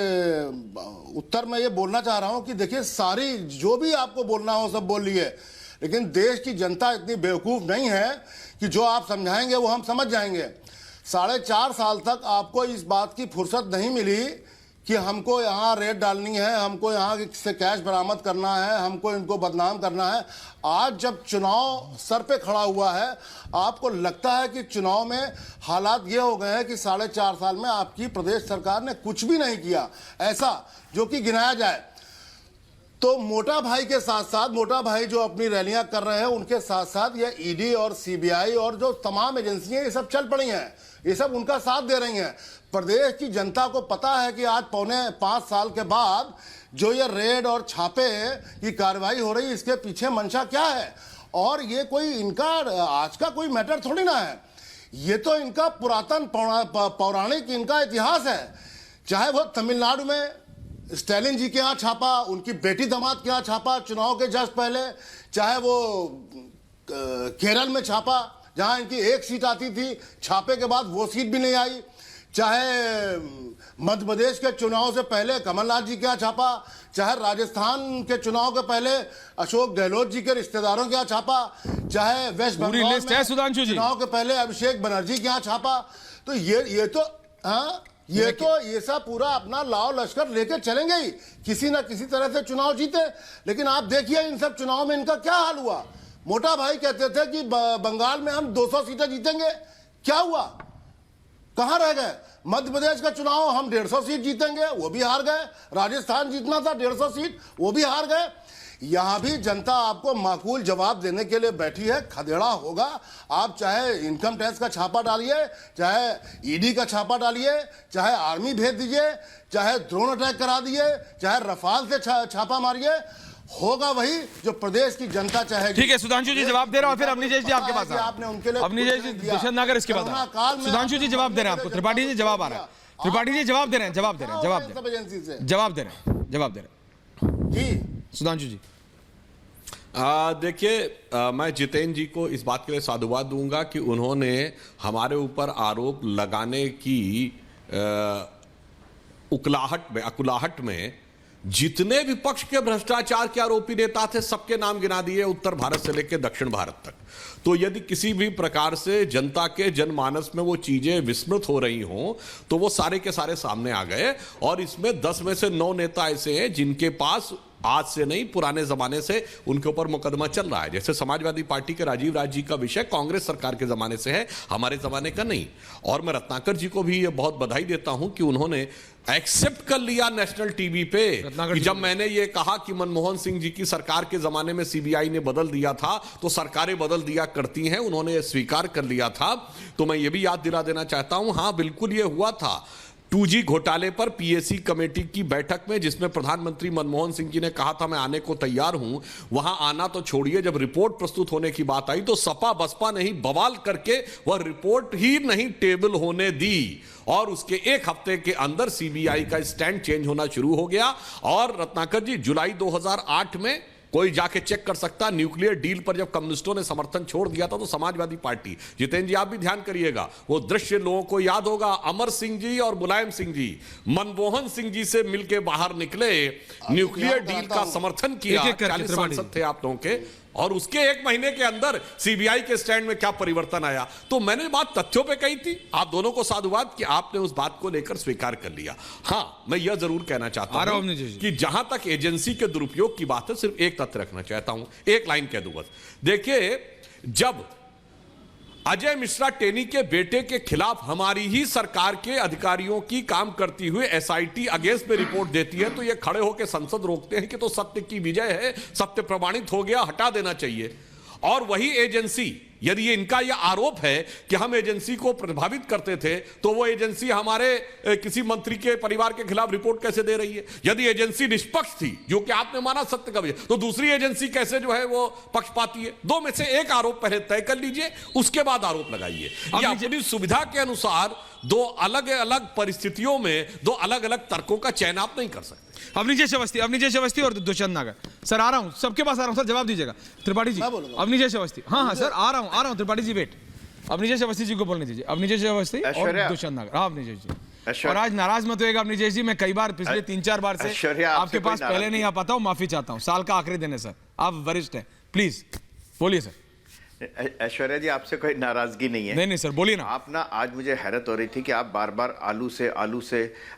उत्तर में ये बोलना चाह रहा हूं कि देखिए, सारी जो भी आपको बोलना हो सब बोल लिए, लेकिन देश की जनता इतनी बेवकूफ़ नहीं है कि जो आप समझाएंगे वो हम समझ जाएंगे। 4.5 साल तक आपको इस बात की फुर्सत नहीं मिली कि हमको यहाँ रेड डालनी है, हमको यहाँ से कैश बरामद करना है, हमको इनको बदनाम करना है। आज जब चुनाव सर पे खड़ा हुआ है, आपको लगता है कि चुनाव में हालात ये हो गए हैं कि 4.5 साल में आपकी प्रदेश सरकार ने कुछ भी नहीं किया ऐसा जो कि गिनाया जाए। तो मोटा भाई के साथ साथ, मोटा भाई जो अपनी रैलियां कर रहे हैं, उनके साथ साथ ये ईडी और सीबीआई और जो तमाम एजेंसियां ये सब चल पड़ी हैं, ये सब उनका साथ दे रही हैं। प्रदेश की जनता को पता है कि आज 4.25 साल के बाद जो ये रेड और छापे की कार्रवाई हो रही है, इसके पीछे मंशा क्या है। और ये कोई इनका आज का कोई मैटर थोड़ी ना है, ये तो इनका पुरातन पौराणिक इनका इतिहास है। चाहे वो तमिलनाडु में स्टैलिन जी के यहाँ छापा, उनकी बेटी दामाद के यहाँ छापा चुनाव के जस्ट पहले, चाहे वो केरल में छापा जहां इनकी एक सीट आती थी, छापे के बाद वो सीट भी नहीं आई, चाहे मध्य प्रदेश के चुनाव से पहले कमलनाथ जी के यहाँ छापा, चाहे राजस्थान के चुनाव के पहले अशोक गहलोत जी के रिश्तेदारों के यहाँ छापा, चाहे वेस्ट बंगाल में चुनाव के पहले अभिषेक बनर्जी के यहाँ छापा। तो ये तो हाँ, ये सब पूरा अपना लाव लश्कर लेकर चलेंगे ही, किसी ना किसी तरह से चुनाव जीते। लेकिन आप देखिए इन सब चुनाव में इनका क्या हाल हुआ। मोटा भाई कहते थे कि बंगाल में हम 200 सीटें जीतेंगे, क्या हुआ, कहां रह गए। मध्य प्रदेश का चुनाव हम 150 सीट जीतेंगे, वो भी हार गए। राजस्थान जीतना था 150 सीट, वो भी हार गए। यहां भी जनता आपको माकूल जवाब देने के लिए बैठी है, खदेड़ा होगा। आप चाहे इनकम टैक्स का छापा डालिए, चाहे ईडी का छापा डालिए, चाहे आर्मी भेज दीजिए, चाहे ड्रोन अटैक करा दिए, चाहे रफाल से छापा मारिए, होगा वही जो प्रदेश की जनता चाहेगी। ठीक है, सुधांशु जी जवाब दे रहा हूं, फिर अवनीश जी आपके पास आपने उनके लिए अवनीश जी दुष्यंत नागर इसके बाद सुधांशु जी जवाब दे रहे हैं आपको। त्रिपाठी जी जवाब आ रहा है, त्रिपाठी जी जवाब दे रहे हैं, जवाब दे रहे हैं जी सुधांशु जी। देखिए, मैं जितेंद्र जी को इस बात के लिए साधुवाद दूंगा कि उन्होंने हमारे ऊपर आरोप लगाने की अकुलाहट में जितने विपक्ष के भ्रष्टाचार के आरोपी नेता थे सबके नाम गिना दिए, उत्तर भारत से लेकर दक्षिण भारत तक। तो यदि किसी भी प्रकार से जनता के जनमानस में वो चीजें विस्मृत हो रही हों तो वो सारे के सारे सामने आ गए। और इसमें 10 में से 9 नेता ऐसे हैं जिनके पास आज से नहीं पुराने जमाने से उनके ऊपर मुकदमा चल रहा है। जैसे समाजवादी पार्टी के राजीव राज जी का विषय कांग्रेस सरकार के जमाने से है, हमारे जमाने का नहीं। और मैं रत्नाकर जी को भी ये बहुत बधाई देता हूं कि उन्होंने एक्सेप्ट कर लिया नेशनल टीवी पे कि जब मैंने ये कहा कि मनमोहन सिंह जी की सरकार के जमाने में सीबीआई ने बदल दिया था तो सरकारें बदल दिया करती हैं, उन्होंने ये स्वीकार कर लिया था। तो मैं ये भी याद दिला देना चाहता हूं, हां बिल्कुल ये हुआ था 2G घोटाले पर पीएसी कमेटी की बैठक में, जिसमें प्रधानमंत्री मनमोहन सिंह जी ने कहा था मैं आने को तैयार हूं। वहां आना तो छोड़िए, जब रिपोर्ट प्रस्तुत होने की बात आई तो सपा बसपा ने ही बवाल करके वह रिपोर्ट ही नहीं टेबल होने दी और उसके एक हफ्ते के अंदर सीबीआई का स्टैंड चेंज होना शुरू हो गया। और रत्नाकर जी, जुलाई 2008 में कोई जाके चेक कर सकता, न्यूक्लियर डील पर जब कम्युनिस्टों ने समर्थन छोड़ दिया था तो समाजवादी पार्टी, जितेंद्र जी आप भी ध्यान करिएगा, वो दृश्य लोगों को याद होगा, अमर सिंह जी और मुलायम सिंह जी मनमोहन सिंह जी से मिलके बाहर निकले, न्यूक्लियर डील का समर्थन किया। 40 सांसद थे आप लोगों के, और उसके 1 महीने के अंदर सीबीआई के स्टैंड में क्या परिवर्तन आया। तो मैंने बात तथ्यों पे कही थी, आप दोनों को साधुवाद कि आपने उस बात को लेकर स्वीकार कर लिया। हां, मैं यह जरूर कहना चाहता हूं कि जहां तक एजेंसी के दुरुपयोग की बात है, सिर्फ एक तथ्य रखना चाहता हूं, एक लाइन कह दूं बस। देखिए, जब अजय मिश्रा टेनी के बेटे के खिलाफ हमारी ही सरकार के अधिकारियों की काम करती हुई एसआईटी अगेंस्ट में रिपोर्ट देती है तो ये खड़े होकर संसद रोकते हैं कि तो सत्य की विजय है, सत्य प्रमाणित हो गया, हटा देना चाहिए। और वही एजेंसी, यदि ये इनका यह आरोप है कि हम एजेंसी को प्रभावित करते थे तो वो एजेंसी हमारे किसी मंत्री के परिवार के खिलाफ रिपोर्ट कैसे दे रही है? यदि एजेंसी निष्पक्ष थी, जो कि आपने माना सत्य का विजय, तो दूसरी एजेंसी कैसे जो है वो पक्षपाती है? 2 में से एक आरोप पहले तय कर लीजिए, उसके बाद आरोप लगाइए। ये अपनी सुविधा के अनुसार 2 अलग अलग परिस्थितियों में 2 अलग अलग तर्कों का चयन आप नहीं कर सकते। अवनीश अवस्थी और दुष्यंत नागर सर, आ रहा हूं, सबके पास आ रहा हूं सर, जवाब दीजिएगा। त्रिपाठी जी, अवनीश अवस्थी, हाँ सर आ रहा हूं त्रिपाठी जी, वेट, अवनीश अवस्थी जी को बोलने दीजिए। अवनीश अवस्थी और दुष्यंत नागर। हाँ अवनीश जी, और आज नाराज मत होएगा अवनीश जी, मैं कई बार पिछले 3-4 बार से आपके पास पहले नहीं आ पाता हूं, माफी चाहता हूं, साल का आखिरी दिन है सर, आप वरिष्ठ हैं, प्लीज बोलिए सर। ऐश्वर्या जी, आपसे कोई नाराजगी नहीं है। नहीं सर, बोलिए ना। आप ना, आज मुझे हैरत हो रही थी कि आप बार बार आलू से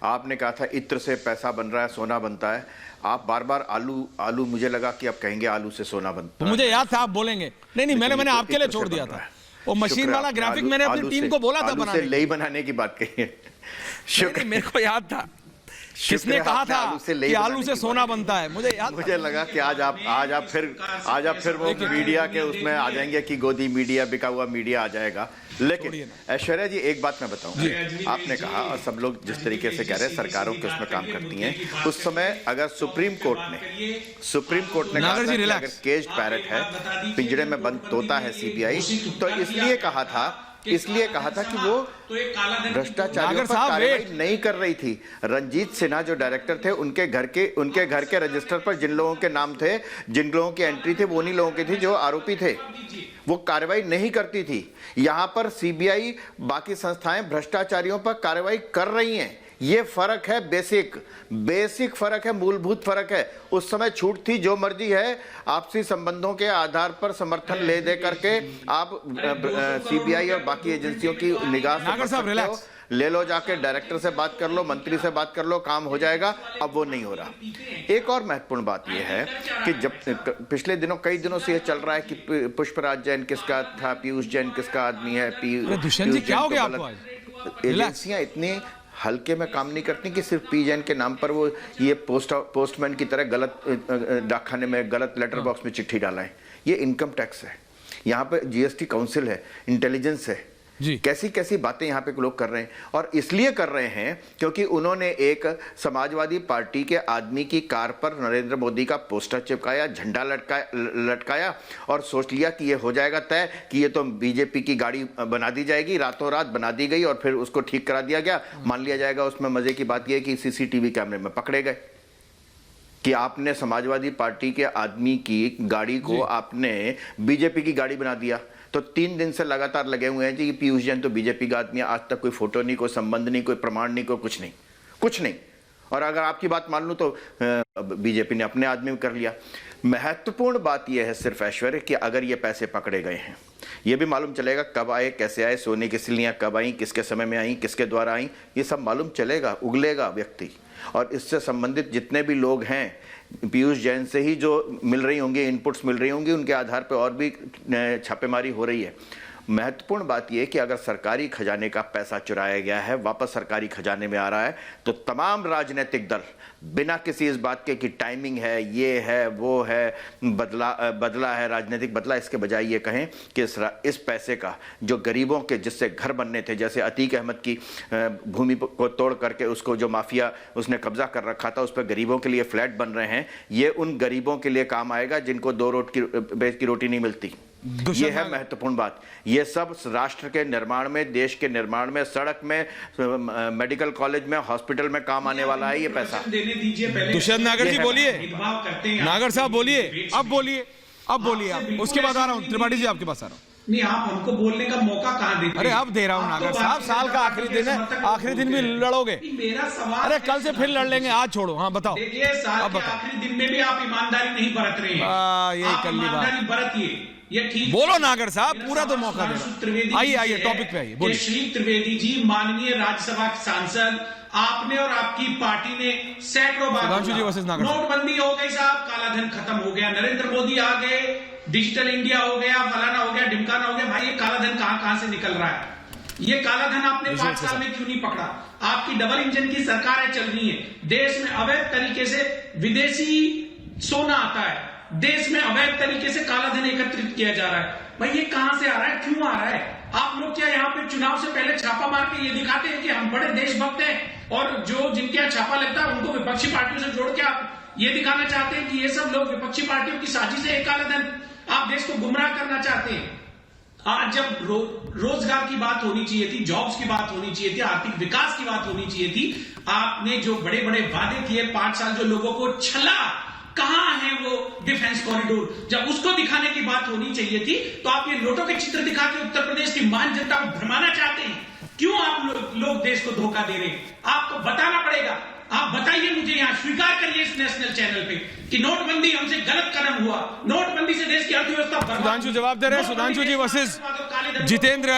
आपने कहा था इत्र से पैसा बन रहा है, सोना बनता है, आप बार बार आलू मुझे लगा कि आप कहेंगे आलू से सोना बनता है। तो मुझे याद था आप बोलेंगे। नहीं, मैंने आपके लिए छोड़ दिया था वो मशीन वाला ग्राफिक, मैंने अपनी टीम को बोला था बनाने, ले बनाने की बात कही है। मेरे को याद था। किसने कहा आपने था आलू से ले कि बनाने आलू से की सोना बात बनता है? मुझे याद मुझे लगा कि आज आप फिर वो मीडिया के उसमें आ जाएंगे कि गोदी मीडिया, बिका हुआ मीडिया आ जाएगा। लेकिन ऐश्वर्या जी, एक बात मैं बताऊं, आपने कहा और सब लोग जिस तरीके से कह रहे हैं सरकारों के उसमें काम करती हैं, उस समय अगर सुप्रीम कोर्ट ने कहा था कि अगर केज पैरट है, पिंजरे में बंद तोता है सीबीआई, तो इसलिए कहा था कि वो भ्रष्टाचारियों पर कार्रवाई नहीं कर रही थी। रंजीत सिन्हा जो डायरेक्टर थे, उनके घर के रजिस्टर पर जिन लोगों के नाम थे, जिन लोगों की एंट्री थे, वो उन्हीं लोगों की थी जो आरोपी थे। वो कार्रवाई नहीं करती थी। यहां पर सीबीआई, बाकी संस्थाएं भ्रष्टाचारियों पर कार्रवाई कर रही हैं। ये फर्क है, बेसिक फर्क है, मूलभूत फर्क है। उस समय छूट थी, जो मर्जी है आपसी संबंधों के आधार पर समर्थन ले दे करके आप सीबीआई और बाकी एजेंसियों की निगाह से कर सकते हो। ले लो, जाके डायरेक्टर से बात कर लो, मंत्री से बात कर लो, काम हो जाएगा। अब वो नहीं हो रहा। एक और महत्वपूर्ण बात यह है कि जब पिछले दिनों, कई दिनों से यह चल रहा है कि पुष्पराज जैन किसका था, पीयूष जैन किसका आदमी है, दुष्यंत जी क्या हो गया आपको आज? एजेंसियां इतनी हल्के में काम नहीं करती कि सिर्फ पी जैन के नाम पर वो ये पोस्टमैन की तरह गलत डाकखाने में, गलत लेटर बॉक्स में चिट्ठी डाला है। ये इनकम टैक्स है, यहाँ पे जीएसटी काउंसिल है, इंटेलिजेंस है, कैसी कैसी बातें यहाँ पे लोग कर रहे हैं। और इसलिए कर रहे हैं क्योंकि उन्होंने एक समाजवादी पार्टी के आदमी की कार पर नरेंद्र मोदी का पोस्टर चिपकाया, झंडा लटकाया और सोच लिया कि ये हो जाएगा तय कि ये तो बीजेपी की गाड़ी बना दी जाएगी, रातों रात बना दी गई और फिर उसको ठीक करा दिया गया, मान लिया जाएगा। उसमें मजे की बात यह कि सीसीटीवी कैमरे में पकड़े गए कि आपने समाजवादी पार्टी के आदमी की गाड़ी को आपने बीजेपी की गाड़ी बना दिया। तो 3 दिन से लगातार लगे हुए हैं जी, पीयूष जैन तो बीजेपी का आदमी है, आज तक कोई फोटो नहीं, कोई संबंध नहीं, कोई प्रमाण नहीं, कोई कुछ नहीं। और अगर आपकी बात मान लूं तो बीजेपी ने अपने आदमी में कर लिया। महत्वपूर्ण बात यह है सिर्फ ऐश्वर्य कि अगर ये पैसे पकड़े गए हैं, ये भी मालूम चलेगा कब आए, कैसे आए, सोने की सिल्लियां कब आई, किसके समय में आई, किसके द्वारा आई, ये सब मालूम चलेगा, उगलेगा व्यक्ति। और इससे संबंधित जितने भी लोग हैं, पीयूष जैन से ही जो मिल रही होंगी, इनपुट्स मिल रही होंगी, उनके आधार पर और भी छापेमारी हो रही है। महत्वपूर्ण बात यह कि अगर सरकारी खजाने का पैसा चुराया गया है, वापस सरकारी खजाने में आ रहा है, तो तमाम राजनीतिक दल बिना किसी इस बात के कि टाइमिंग है, ये है, वो है, बदला है, राजनीतिक बदला, इसके बजाय ये कहें कि इस पैसे का जो गरीबों के जिससे घर बनने थे, जैसे अतीक अहमद की भूमि को तोड़ करके उसको जो माफिया उसने कब्जा कर रखा था, उस पर गरीबों के लिए फ्लैट बन रहे हैं, ये उन गरीबों के लिए काम आएगा जिनको 2 रोटी की रोटी नहीं मिलती। ये है महत्वपूर्ण बात। ये सब राष्ट्र के निर्माण में, देश के निर्माण में, सड़क में, मेडिकल कॉलेज में, हॉस्पिटल में काम आने वाला है ये पैसा। दुष्यंत नागर जी बोलिए, नागर साहब बोलिए, अब बोलिए आप, उसके बाद आ रहा हूँ। त्रिपाठी जी आपके पास आ रहा हूँ। नहीं, आप हमको बोलने का मौका कहाँ देते हैं? अरे अब दे रहा हूँ नागर साहब, साल का आखिरी दिन है, आखिरी दिन भी लड़ोगे? मेरा सवाल, अरे कल से फिर लड़ लेंगे, आज छोड़ो। हाँ बताओ। देखिए, साल के आखिरी दिन में भी आप ईमानदारी नहीं बरत रहे हैं। ये कल की बात बरतिए, ये ठीक बोलो नागर साहब, पूरा तो मौका दे। आइए टॉपिक पे आइए, बोलिए। श्री त्रिवेदी जी, माननीय राज्यसभा सांसद, आपने और आपकी पार्टी ने सैकड़ों बार नोटबंदी हो गई साहब, काला धन खत्म हो गया, नरेंद्र मोदी आ गए, डिजिटल इंडिया हो गया, फलाना हो गया, ढिमकाना हो गया। भाई ये काला धन कहां से निकल रहा है? ये काला धन आपने 5 साल में क्यों नहीं पकड़ा? आपकी डबल इंजन की सरकारें चल रही है, देश में अवैध तरीके से विदेशी सोना आता है, देश में अवैध तरीके से काला धन एकत्रित किया जा रहा है। भाई ये कहां से आ रहा है, क्यों आ रहा है? आप लोग क्या यहाँ पे चुनाव से पहले छापा मार के ये दिखाते हैं कि हम बड़े देशभक्त हैं, और जो जिनके यहाँ छापा लगता है उनको विपक्षी पार्टियों से जोड़ के आप ये दिखाना चाहते हैं कि ये सब लोग विपक्षी पार्टियों की साजिश है, काला धन, आप देश को गुमराह करना चाहते हैं। आज जब रोजगार की बात होनी चाहिए थी, जॉब्स की बात होनी चाहिए थी, आर्थिक विकास की बात होनी चाहिए थी, आपने जो बड़े बड़े वादे किए 5 साल, जो लोगों को छला, कहां है वो डिफेंस कॉरिडोर? जब उसको दिखाने की बात होनी चाहिए थी, तो आप ये नोटों के चित्र दिखा के उत्तर प्रदेश की महान जनता को भ्रमाना चाहते हैं। क्यों आप लोग देश को धोखा दे रहे हैं? आपको बताना पड़ेगा। आप बताइए मुझे, यहाँ स्वीकार करिए इस नेशनल चैनल पे कि नोटबंदी हमसे गलत कदम हुआ, नोटबंदी से देश की अर्थव्यवस्था बर्बाद। सुधांशु जवाब दे रहे हैं, सुधांशु जी वर्सेस जितेंद्र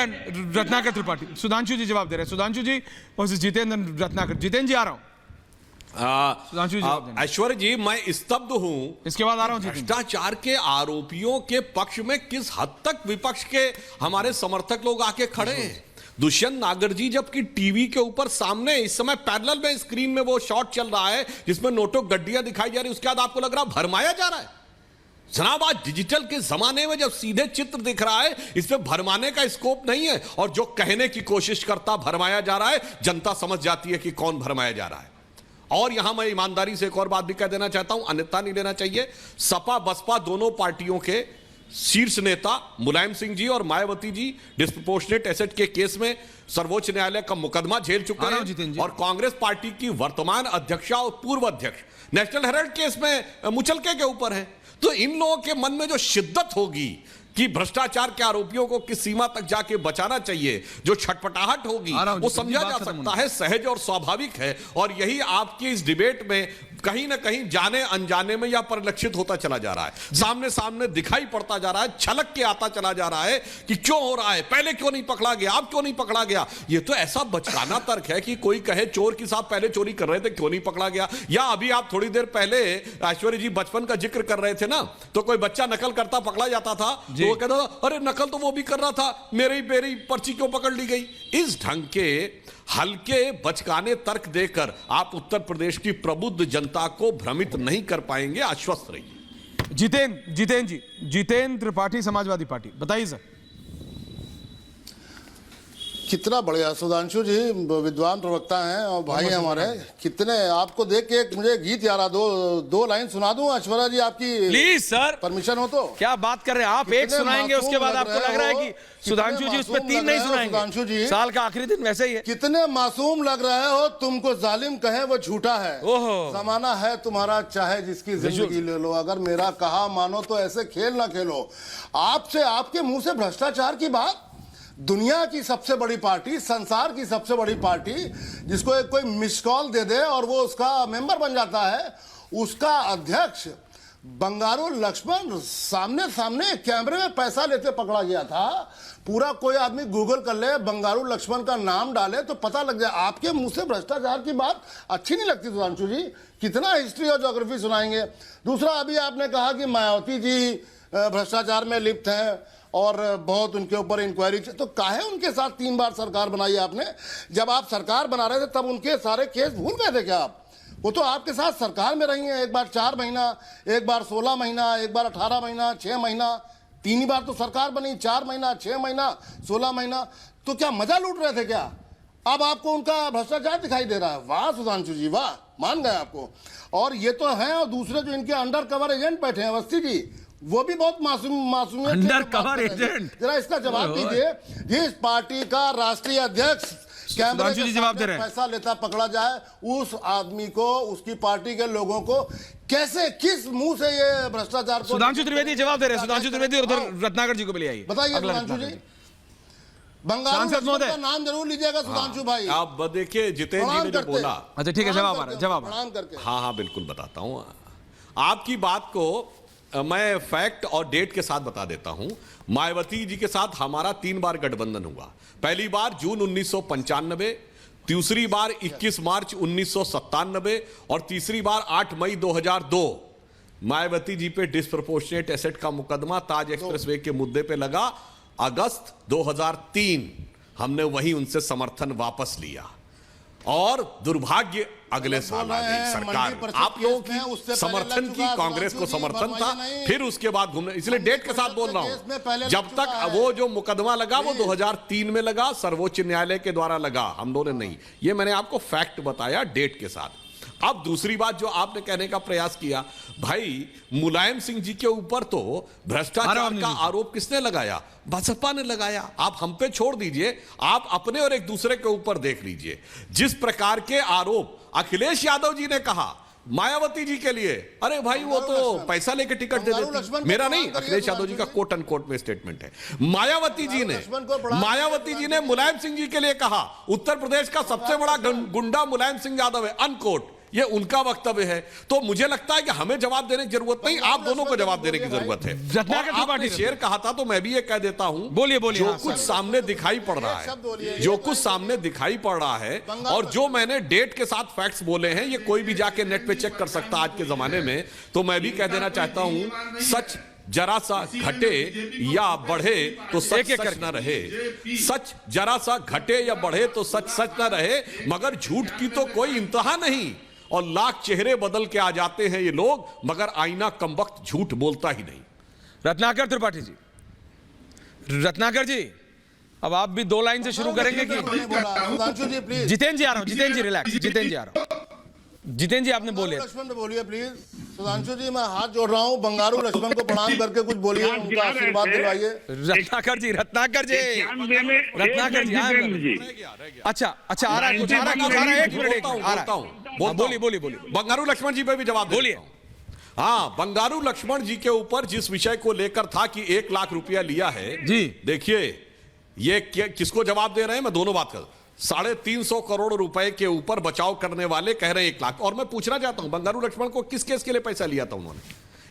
रत्नाकर त्रिपाठी। सुधांशु जी जवाब दे रहे हैं, सुधांशु जी वर्सेस जितेंद्र रत्नाकर। जितेंद्र जी आ रहा हूं। ऐश्वर्य जी, मैं स्तब्ध हूं, इसके बाद आ रहा हूं। भ्रष्टाचार के आरोपियों के पक्ष में किस हद तक विपक्ष के हमारे समर्थक लोग आके खड़े हैं। दुष्यंत नागर जी जबकि टीवी के ऊपर सामने इस समय पैरेलल में स्क्रीन में वो शॉट चल रहा है जिसमें नोटों गड्डियां दिखाई जा रही, उसके बाद आपको लग रहा भरमाया जा रहा है। जनाब आज डिजिटल के जमाने में जब सीधे चित्र दिख रहा है इसमें भरमाने का स्कोप नहीं है, और जो कहने की कोशिश करता भरमाया जा रहा है जनता समझ जाती है कि कौन भरमाया जा रहा है। और यहां मैं ईमानदारी से एक और बात भी कह देना चाहता हूं, अन्यथा नहीं लेना चाहिए। सपा बसपा दोनों पार्टियों के शीर्ष नेता मुलायम सिंह जी और मायावती जी डिस्प्रपोर्शनेट एसेट के केस में सर्वोच्च न्यायालय का मुकदमा झेल चुके हैं, और कांग्रेस पार्टी की वर्तमान अध्यक्षा और पूर्व अध्यक्ष नेशनल हेराल्ड केस में मुचलके के ऊपर है। तो इन लोगों के मन में जो शिद्दत होगी कि भ्रष्टाचार के आरोपियों को किस सीमा तक जाके बचाना चाहिए, जो छटपटाहट होगी वो समझा जा सकता है, सहज और स्वाभाविक है। और यही आपकी इस डिबेट में कहीं ना कहीं जाने अनजाने में या परिलक्षित होता चला जा रहा है, सामने सामने दिखाई पड़ता जा रहा है, छलक के आता चला जा रहा है कि क्यों हो रहा है, पहले क्यों नहीं पकड़ा गया, अब क्यों नहीं पकड़ा गया। ये तो ऐसा बचकाना तर्क है कि कोई कहे चोर की साहब पहले चोरी कर रहे थे क्यों नहीं पकड़ा गया। या अभी आप थोड़ी देर पहले ऐश्वर्या जी बचपन का जिक्र कर रहे थे ना, तो कोई बच्चा नकल करता पकड़ा जाता था तो वो कहता था अरे नकल तो वो भी कर रहा था, मेरी पर्ची क्यों पकड़ ली गई। इस ढंग के हल्के बचकाने तर्क देकर आप उत्तर प्रदेश की प्रबुद्ध जनता को भ्रमित नहीं कर पाएंगे, आश्वस्त रहिए। जितेंद्र त्रिपाठी समाजवादी पार्टी, बताइए सर। कितना बढ़िया सुधांशु जी विद्वान प्रवक्ता हैं और भाई हैं हमारे। कितने आपको देख के एक मुझे गीत याद आ, दो लाइन सुना दूं ऐश्वर्या जी, आपकी प्लीज सर परमिशन हो तो। क्या बात कर रहे हैं आप, एक सुनाएंगे उसके बाद आपको लग रहा है कि सुधांशु जी उस पर 3 नहीं सुनाएंगे। सुधांशु जी साल का आखिरी दिन वैसे ही है। कितने मासूम लग रहे हो, तुमको जालिम कहे वो झूठा है, जमाना है तुम्हारा चाहे जिसकी जिंदगी ले लो, अगर मेरा कहा मानो तो ऐसे खेल ना खेलो। आपसे आपके मुंह से भ्रष्टाचार की बात, दुनिया की सबसे बड़ी पार्टी, संसार की सबसे बड़ी पार्टी, जिसको एक कोई मिस कॉल दे दे और वो उसका मेंबर बन जाता है, उसका अध्यक्ष बंगारू लक्ष्मण सामने सामने कैमरे में पैसा लेते पकड़ा गया था। पूरा कोई आदमी गूगल कर ले, बंगारू लक्ष्मण का नाम डाले तो पता लग जाए। आपके मुंह से भ्रष्टाचार की बात अच्छी नहीं लगती सुधांशु जी, कितना हिस्ट्री और ज्योग्राफी सुनाएंगे। दूसरा, अभी आपने कहा कि मायावती जी भ्रष्टाचार में लिप्त हैं और बहुत उनके ऊपर इंक्वायरी, तो काहे उनके साथ 3 बार सरकार बनाई आपने? जब आप सरकार बना रहे थे तब उनके सारे केस भूल गए थे क्या आप? वो तो आपके साथ सरकार में रही हैं, एक बार 4 महीना, एक बार 16 महीना, एक बार 18 महीना, 6 महीना, 3 ही बार तो सरकार बनी, 4 महीना, 6 महीना, 16 महीना। तो क्या मजा लूट रहे थे क्या? अब आपको उनका भ्रष्टाचार दिखाई दे रहा है। वाह सुधांशु जी वाह, मान गए आपको। और ये तो हैं, और दूसरे जो इनके अंडर कवर एजेंट बैठे हैं अवस्थी जी, वो भी बहुत मासूमियत अंडर कवर एजेंट, जरा इसका जवाब दीजिए। जिस पार्टी का राष्ट्रीय अध्यक्ष कैमरे के सामने पैसा लेता पकड़ा जाए, उस आदमी को, उसकी पार्टी के लोगों को कैसे, किस मुंह से ये भ्रष्टाचार को? सुधांशु त्रिवेदी जवाब दे रहे हैं। सुधांशु त्रिवेदी, उधर रत्नाकर जी को भी ले आइए। बताइए सुधांशु जी, बंगाल का नाम जरूर लीजिएगा सुधांशु भाई। आप देखिए जितेंद्र जी ने जो बोला, अच्छा ठीक है, जवाब आ रहा है, जवाब करके। हाँ बिल्कुल बताता हूं आपकी बात को। मैं फैक्ट और डेट के साथ बता देता हूं। मायावती जी के साथ हमारा 3 बार गठबंधन हुआ। पहली बार जून 1995, दूसरी बार 21 मार्च 1997 और तीसरी बार 8 मई 2002। मायावती जी पे डिस्प्रपोर्शनेट एसेट का मुकदमा ताज एक्सप्रेसवे के मुद्दे पे लगा। अगस्त 2003 हमने वही उनसे समर्थन वापस लिया, और दुर्भाग्य अगले साल आ गई सरकार। आप लोगों की समर्थन की, कांग्रेस को समर्थन था, फिर उसके बाद घूमने, इसलिए डेट के साथ बोल रहा हूं। जब तक वो जो मुकदमा लगा वो 2003 में लगा, सर्वोच्च न्यायालय के द्वारा लगा, हम लोगों ने नहीं। ये मैंने आपको फैक्ट बताया डेट के साथ। अब दूसरी बात जो आपने कहने का प्रयास किया, भाई मुलायम सिंह जी के ऊपर तो भ्रष्टाचार का आरोप किसने लगाया? भाजपा ने लगाया। आप हम पे छोड़ दीजिए, आप अपने और एक दूसरे के ऊपर देख लीजिए। जिस प्रकार के आरोप अखिलेश यादव जी ने कहा मायावती जी के लिए, अरे भाई वो तो पैसा लेके टिकट दे देती, मेरा नहीं, अखिलेश यादव जी का कोट अनकोट में स्टेटमेंट है। मायावती जी ने मुलायम सिंह जी के लिए कहा उत्तर प्रदेश का सबसे बड़ा गुंडा मुलायम सिंह यादव है, अनकोट। ये उनका वक्तव्य है। तो मुझे लगता है कि हमें जवाब देने की जरूरत नहीं, आप दोनों को जवाब देने की जरूरत है। आपने शेर कहा था तो मैं भी ये कह देता हूं, बोलिए जो कुछ सामने दिखाई पड़ रहा है, जो कुछ सामने दिखाई पड़ रहा है, और जो मैंने डेट के साथ फैक्ट्स बोले हैं, ये कोई भी जाके नेट पे चेक कर सकता आज के जमाने में। तो मैं भी कह देना चाहता हूं, सच जरा सा घटे या बढ़े तो सच एक-एक सच करके। न रहे, सच जरा सा घटे या बढ़े तो सच सच न रहे, मगर झूठ की तो कोई इंतहा नहीं, और लाख चेहरे बदल के आ जाते हैं ये लोग, मगर आईना कमबख्त झूठ बोलता ही नहीं। रत्नाकर त्रिपाठी जी, रत्नाकर जी, अब आप भी 2 लाइन से शुरू करेंगे कि सुधांशु जी प्लीज, जितेंद्र जी आ रहा हूं, जितेंद्र जी रिलैक्स, जितेंद्र जी आ रहा हूं, जितेंद्र जी आपने बोले। लक्ष्मण बोलिए प्लीज। सुधांशु जी मैं हाथ जोड़ रहा हूँ, बंगारू लक्ष्मण को प्रणाम करके कुछ बोलिए, उनका आशीर्वाद दिलवाइए। रत्नाकर जी, रत्नाकर जी, रत्नाकर जी, अच्छा अच्छा आ रहा है कुछ, आ रहा है कुछ, आ रहा है, 1 मिनट आ रहा है, बोलिए बोलिए बोलिए। बंगारू लक्ष्मण जी पे भी जवाब बोलिए। बोलिए। हाँ, बंगारू लक्ष्मण जी के ऊपर जिस विषय को लेकर था कि 1 लाख रुपया लिया है जी, देखिए ये किसको जवाब दे रहे हैं, मैं दोनों बात कर, 350 करोड़ रुपए के ऊपर बचाव करने वाले कह रहे हैं 1 लाख। और मैं पूछना चाहता हूं बंगारू लक्ष्मण को किस केस के लिए पैसा लिया था उन्होंने?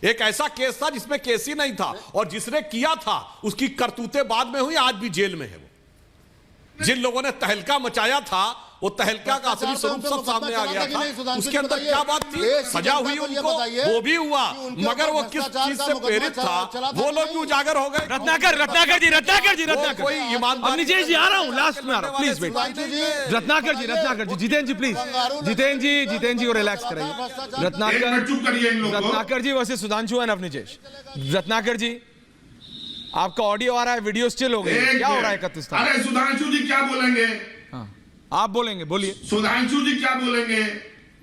एक ऐसा केस था जिसमें केस ही नहीं था, और जिसने किया था उसकी करतूतें बाद में हुई, आज भी जेल में है वो। जिन लोगों ने तहलका मचाया था, वो तहलका का असली स्वरूप सब सामने आ गया था। उसके अंदर क्या बात थी, सजा हुई उनको, वो भी हुआ, मगर वो किस चीज से प्रेरित था वो लोग भी उजागर हो गए। रत्नाकर, रत्नाकर जी, रत्नाकर जी, रत्नाकर, कोई ईमानदारी, अब निजेश जी आ रहा हूं, लास्ट में आ रहा हूं, please wait. Ratnakar ji, Ratnakar ji, Jitendra ji please, Jitendra ji, Jitendra ji को रिलैक्स कराइए। रत्नाकर, चुप करिए इन लोगों को। रत्नाकर जी वैसे सुधांशु एंड अवनिजेश। रत्नाकर जी, आपका ऑडियो आ रहा है, वीडियो स्टिल हो गई, क्या हो रहा है 31 तारीख? अरे सुधांशु जी क्या बोलेंगे? आप बोलेंगे, बोलिए। सुधांशु जी क्या बोलेंगे?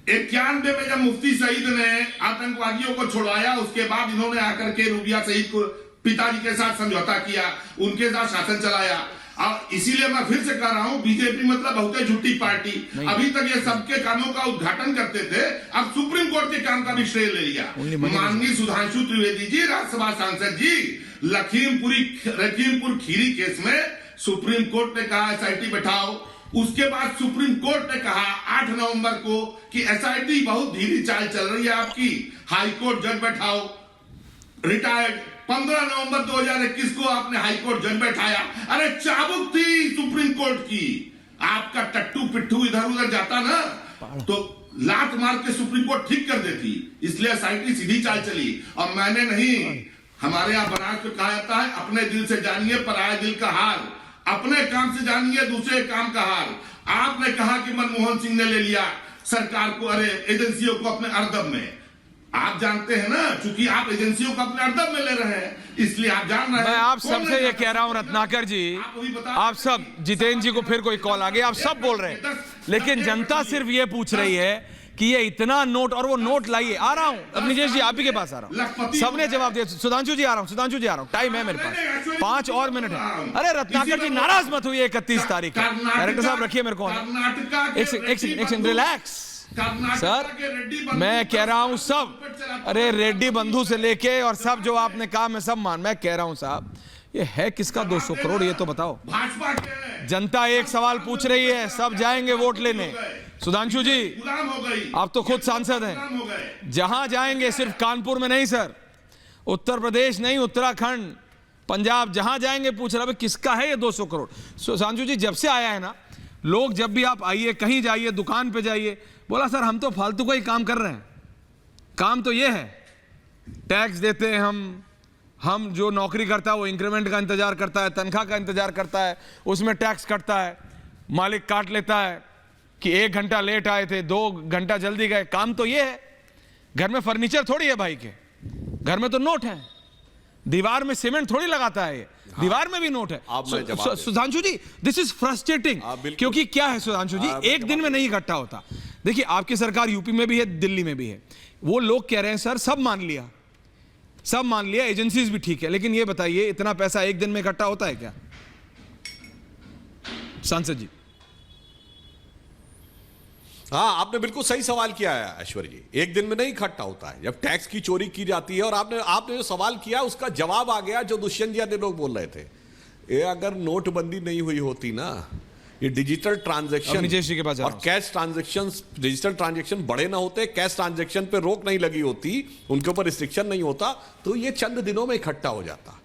91 में जब मुफ्ती सईद ने आतंकवादियों को छुड़वाया, उसके बाद इन्होंने आकर के रूबिया सईद को पिताजी के साथ समझौता किया, उनके साथ शासन चलाया। और इसीलिए मैं फिर से कह रहा हूं, बीजेपी मतलब बहुत ही झूठी पार्टी। अभी तक ये सबके कामों का उद्घाटन करते थे, अब सुप्रीम कोर्ट के काम का भी श्रेय ले लिया। माननीय सुधांशु त्रिवेदी जी, राज्यसभा सांसद जी, लखीमपुर खीरी केस में सुप्रीम कोर्ट ने कहा SIT बैठाओ। उसके बाद सुप्रीम कोर्ट ने कहा 8 नवंबर को कि SIT बहुत धीमी चाल चल रही है आपकी, हाई कोर्ट जज बैठाओ। रिटायर्ड 15 नवंबर 2021 को आपने हाई कोर्ट जज बैठाया। अरे चाबुक थी सुप्रीम कोर्ट की, आपका टट्टू पिट्ठू इधर उधर जाता ना तो लात मार के सुप्रीम कोर्ट ठीक कर देती, इसलिए SIT सीधी चाल चली। और मैंने नहीं, हमारे यहां बनारस में कहा जाता है, अपने दिल से जानिए पराये दिल का हाल, अपने काम से जानिए दूसरे काम का हाल। आपने कहा कि मनमोहन सिंह ने ले लिया सरकार को, अरे एजेंसियों को अपने अर्दब में। आप जानते हैं ना, चूंकि आप एजेंसियों को अपने अर्दब में ले रहे हैं, इसलिए आप जान रहे हैं। मैं आप सबसे ये कह रहा हूं रत्नाकर जी, आप सब, जितेंद्र जी को फिर कोई कॉल आ गया, आप सब बोल रहे हैं, लेकिन जनता सिर्फ ये पूछ रही है कि ये इतना नोट, और वो नोट लाइए। आ रहा हूं, अब निजेश जी आप ही के पास आ रहा हूं, सबने जवाब दिया। सुधांशु जी आ रहा हूं, सुधांशु जी आ रहा हूं, टाइम है मेरे पास, 5 और मिनट है। अरे रत्नाकर जी नाराज मत हुई, 31 तारीख डायरेक्टर साहब रखिए मेरे को, एक सेकंड रिलैक्स सर। मैं कह रहा हूं सब, अरे रेड्डी बंधु से लेके और सब जो आपने कहा मैं सब मैं कह रहा हूं साहब, ये है किसका 200 करोड़ ये तो बताओ। जनता एक सवाल पूछ रही है, सब जाएंगे वोट लेने। सुधांशु जी आप तो खुद सांसद हैं, जहां जाएंगे, सिर्फ कानपुर में नहीं सर, उत्तर प्रदेश नहीं, उत्तराखंड, पंजाब, जहां जाएंगे पूछ रहा है किसका है ये 200 करोड़। सुधांशु जी जब से आया है ना, लोग जब भी आप आइए, कहीं जाइए, दुकान पे जाइए, बोला सर हम तो फालतू का ही काम कर रहे हैं। काम तो ये है, टैक्स देते हैं हम जो नौकरी करता है वो इंक्रीमेंट का इंतजार करता है, तनख्वाह का इंतजार करता है, उसमें टैक्स कटता है, मालिक काट लेता है कि 1 घंटा लेट आए थे, 2 घंटा जल्दी गए। काम तो ये है, घर में फर्नीचर थोड़ी है भाई के, घर में तो नोट है, दीवार में सीमेंट थोड़ी लगाता है, दीवार में भी नोट है। सुधांशु जी दिस इज फ्रस्ट्रेटिंग, क्योंकि क्या है सुधांशु जी, एक दिन में नहीं इकट्ठा होता। देखिए आपकी सरकार यूपी में भी है, दिल्ली में भी है, वो लोग कह रहे हैं सर सब मान लिया, सब मान लिया, एजेंसीज भी ठीक है, लेकिन ये बताइए इतना पैसा एक दिन में इकट्ठा होता है क्या? सांसद जी। हाँ, आपने बिल्कुल सही सवाल किया है ऐश्वर्य जी, एक दिन में नहीं इकट्ठा होता है जब टैक्स की चोरी की जाती है। और आपने जो सवाल किया उसका जवाब आ गया जो दुष्यंत जी आदि लोग बोल रहे थे। ये अगर नोटबंदी नहीं हुई होती ना, ये डिजिटल ट्रांजैक्शन और कैश ट्रांजैक्शन, डिजिटल ट्रांजैक्शन बड़े ना होते, कैश ट्रांजैक्शन पे रोक नहीं लगी होती, उनके ऊपर रिस्ट्रिक्शन नहीं होता, तो ये चंद दिनों में इकट्ठा हो जाता।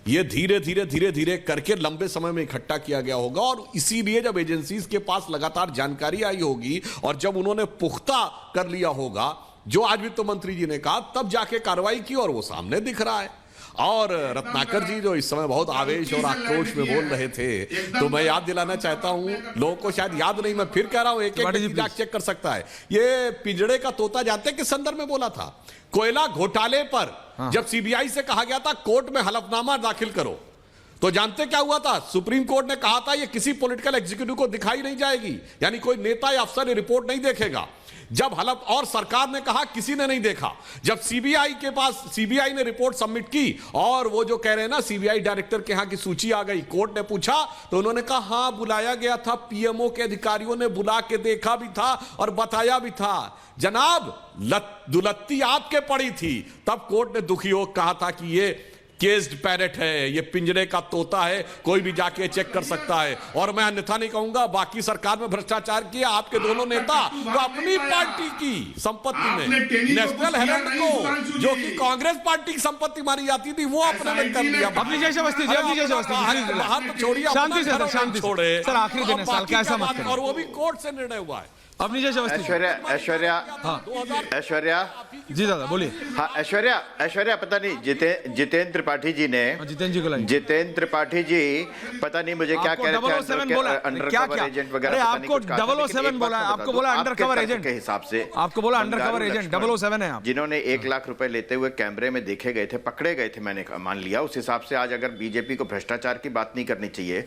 ये धीरे धीरे करके लंबे समय में इकट्ठा किया गया होगा। और इसीलिए जब एजेंसीज के पास लगातार जानकारी आई होगी और जब उन्होंने पुख्ता कर लिया होगा जो आज वित्त मंत्री जी ने कहा, तब जाके कार्रवाई की और वो सामने दिख रहा है। और रत्नाकर जी जो इस समय बहुत आवेश और आक्रोश में बोल रहे थे, तो मैं याद दिलाना चाहता हूं, लोगों को शायद याद नहीं, मैं फिर कह रहा हूं, एक एक चेक कर सकता है। ये पिंजड़े का तोता जानते हैं किस संदर्भ में बोला था? कोयला घोटाले पर जब सीबीआई से कहा गया था कोर्ट में हलफनामा दाखिल करो, तो जानते क्या हुआ था? सुप्रीम कोर्ट ने कहा था ये किसी पॉलिटिकल एग्जीक्यूटिव को दिखाई नहीं जाएगी, यानी कोई नेता या अफसर ये रिपोर्ट नहीं देखेगा। जब हलफ, और सरकार ने कहा किसी ने नहीं देखा। जब सीबीआई के पास, सीबीआई ने रिपोर्ट सबमिट की और वो जो कह रहे हैं ना सीबीआई डायरेक्टर के यहां की सूची आ गई, कोर्ट ने पूछा तो उन्होंने कहा हां बुलाया गया था, पीएमओ के अधिकारियों ने बुला के देखा भी था और बताया भी था। जनाब दुलत्ती आपके पड़ी थी, तब कोर्ट ने दुखी हो कहा था कि ये केस्ड पैरेट है, ये पिंजरे का तोता है, कोई भी जाके चेक कर सकता है। और मैं अन्यथा नहीं कहूंगा, बाकी सरकार में भ्रष्टाचार किया आपके दोनों नेता, तो अपनी पार्टी की संपत्ति में नेशनल हेराल्ड को, जो कि कांग्रेस पार्टी की संपत्ति मानी जाती थी, वो अपने में कर लिया। अपनी जैसे बस्ती, बाहर तो छोड़िए, शांति से शांति छोड़े सर, आखिरी दिन है साल का, ऐसा मत करो। और वो भी कोर्ट से निर्णय हुआ है। अपनी जैसे ऐश्वर्या जी दादा बोलिए। हाँ ऐश्वर्या पता नहीं जितेंद्र त्रिपाठी जी ने, जितेंद्र त्रिपाठी जी पता नहीं मुझे क्या कह रहे थे, अंडर कवर एजेंट वगैरह। आपको 007 बोला है, आपको बोला अंडर कवर एजेंट के हिसाब से, आपको बोला अंडर कवर एजेंट 007 है आप, जिन्होंने 1 लाख रुपए लेते हुए कैमरे में देखे गए थे, पकड़े गए थे, मैंने मान लिया। उस हिसाब से आज अगर बीजेपी को भ्रष्टाचार की बात नहीं करनी चाहिए,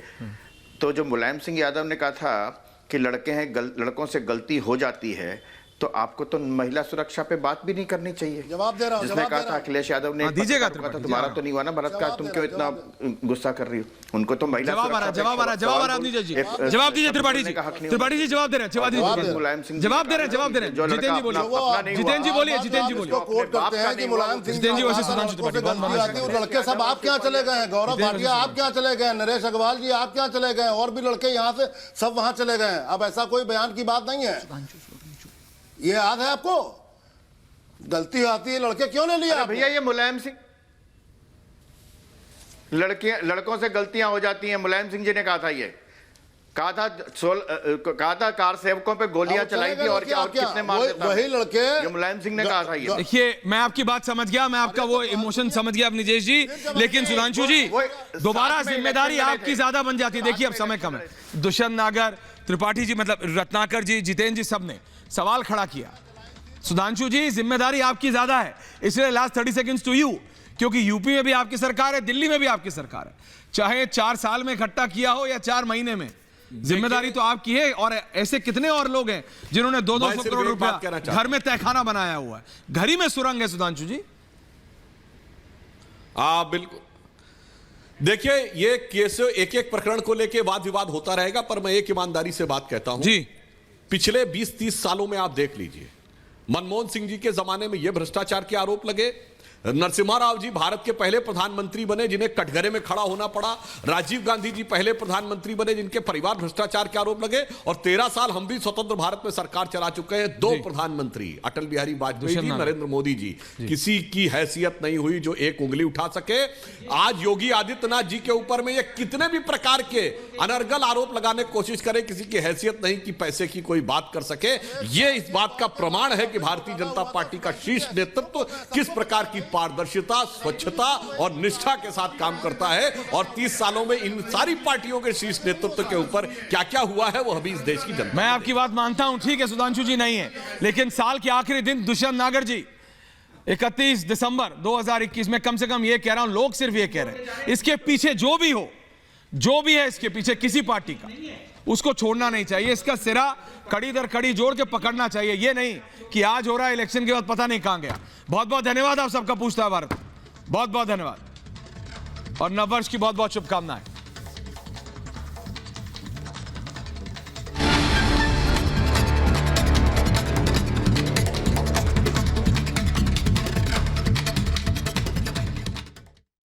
तो जो मुलायम सिंह यादव ने कहा था कि लड़के हैं, लड़कों से गलती हो जाती है, तो आपको तो महिला सुरक्षा पे बात भी नहीं करनी चाहिए। जवाब दे रहा हूं, जिसने कहा था अखिलेश यादव ने दीजिएगा, तुम्हारा तो नहीं हुआ ना बलात्कार, तुम क्यों इतना गुस्सा कर रही हो? उनको तो महिला जवाब आ रहा, जवाब दीजिए जी, जवाब दीजिए त्रिपाठी जी, त्रिपाठी जी जवाब दे रहे हैं, जवाब दीजिए, मुलायम सिंह जवाब दे रहे हैं, जितेंद्र जी बोलिए, जितेंद्र जी बोलिए, जितेंद्र जी बोलिए। कोर्ट करते हैं कि मुलायम सिंह जितेंद्र जी वैसे सुधांशु त्रिपाठी, लड़के सब आप क्या चले गए? गौरव भाटिया आप क्या चले गए? नरेश अग्रवाल जी आप क्या चले गए? और भी लड़के यहाँ से सब वहां चले गए। अब ऐसा कोई बयान की बात नहीं है, ये याद है आपको? गलती आती है, लड़के क्यों ले लिया भैया? ये मुलायम सिंह, लड़कों से गलतियां हो जाती हैं, मुलायम सिंह जी ने कहा था, ये कहा था कार सेवकों पे गोलियां चलाई थी और क्या, और कितने मार देता, वही लड़के, ये मुलायम सिंह ने कहा था। ये देखिए, मैं आपकी बात समझ गया, मैं आपका वो इमोशन समझ गया निजेश जी, लेकिन सुधांशु जी दोबारा जिम्मेदारी आपकी ज्यादा बन जाती है। देखिए अब समय कम है, दुष्यंत नागर, त्रिपाठी जी, मतलब रत्नाकर जी, जितेंद्र जी, सबने सवाल खड़ा किया। सुधांशु जी जिम्मेदारी आपकी ज्यादा है, इसलिए लास्ट 30 सेकंड्स टू यू, क्योंकि यूपी में भी आपकी सरकार है, दिल्ली में भी आपकी सरकार है, चाहे 4 साल में इकट्ठा किया हो या 4 महीने में, जिम्मेदारी तो आपकी है। और ऐसे कितने और लोग हैं जिन्होंने 200-200 करोड़ रुपया घर में तहखाना बनाया हुआ है, घर ही में सुरंग है। सुधांशु जी बिल्कुल, देखिए ये केस एक एक प्रकरण को लेकर वाद विवाद होता रहेगा, पर मैं एक ईमानदारी से बात कहता हूं जी, पिछले 20-30 सालों में आप देख लीजिए, मनमोहन सिंह जी के जमाने में यह भ्रष्टाचार के आरोप लगे, नरसिम्हा राव जी भारत के पहले प्रधानमंत्री बने जिन्हें कटघरे में खड़ा होना पड़ा, राजीव गांधी जी पहले प्रधानमंत्री बने जिनके परिवार भ्रष्टाचार के आरोप लगे, और 13 साल हम भी स्वतंत्र भारत में सरकार चला चुके हैं, 2 प्रधानमंत्री, अटल बिहारी वाजपेयी जी, नरेंद्र मोदी जी, किसी की हैसियत नहीं हुई जो एक उंगली उठा सके। आज योगी आदित्यनाथ जी के ऊपर में ये कितने भी प्रकार के अनर्गल आरोप लगाने की कोशिश करे, किसी की हैसियत नहीं कि पैसे की कोई बात कर सके। ये इस बात का प्रमाण है कि भारतीय जनता पार्टी का शीर्ष नेतृत्व किस प्रकार की पारदर्शिता, स्वच्छता और निष्ठा के साथ काम करता है, और 30 सालों में इन सारी पार्टियों के शीर्ष नेतृत्व के ऊपर क्या क्या हुआ है वो अभी इस देश की जनता। मैं आपकी बात मानता हूं, ठीक है सुधांशु जी नहीं है, लेकिन साल के आखिरी दिन दुष्यंत नागर जी 31 दिसंबर 2021 में, कम से कम ये कह रहा हूं, लोग सिर्फ ये कह रहे हैं, इसके पीछे जो भी हो, जो भी है इसके पीछे किसी पार्टी का, उसको छोड़ना नहीं चाहिए, इसका सिरा कड़ी दर कड़ी जोड़ के पकड़ना चाहिए। ये नहीं कि आज हो रहा है, इलेक्शन के बाद पता नहीं कहां गया। बहुत बहुत धन्यवाद आप सबका, पूछता है भारत, बहुत बहुत धन्यवाद, और नववर्ष की बहुत बहुत शुभकामनाएं।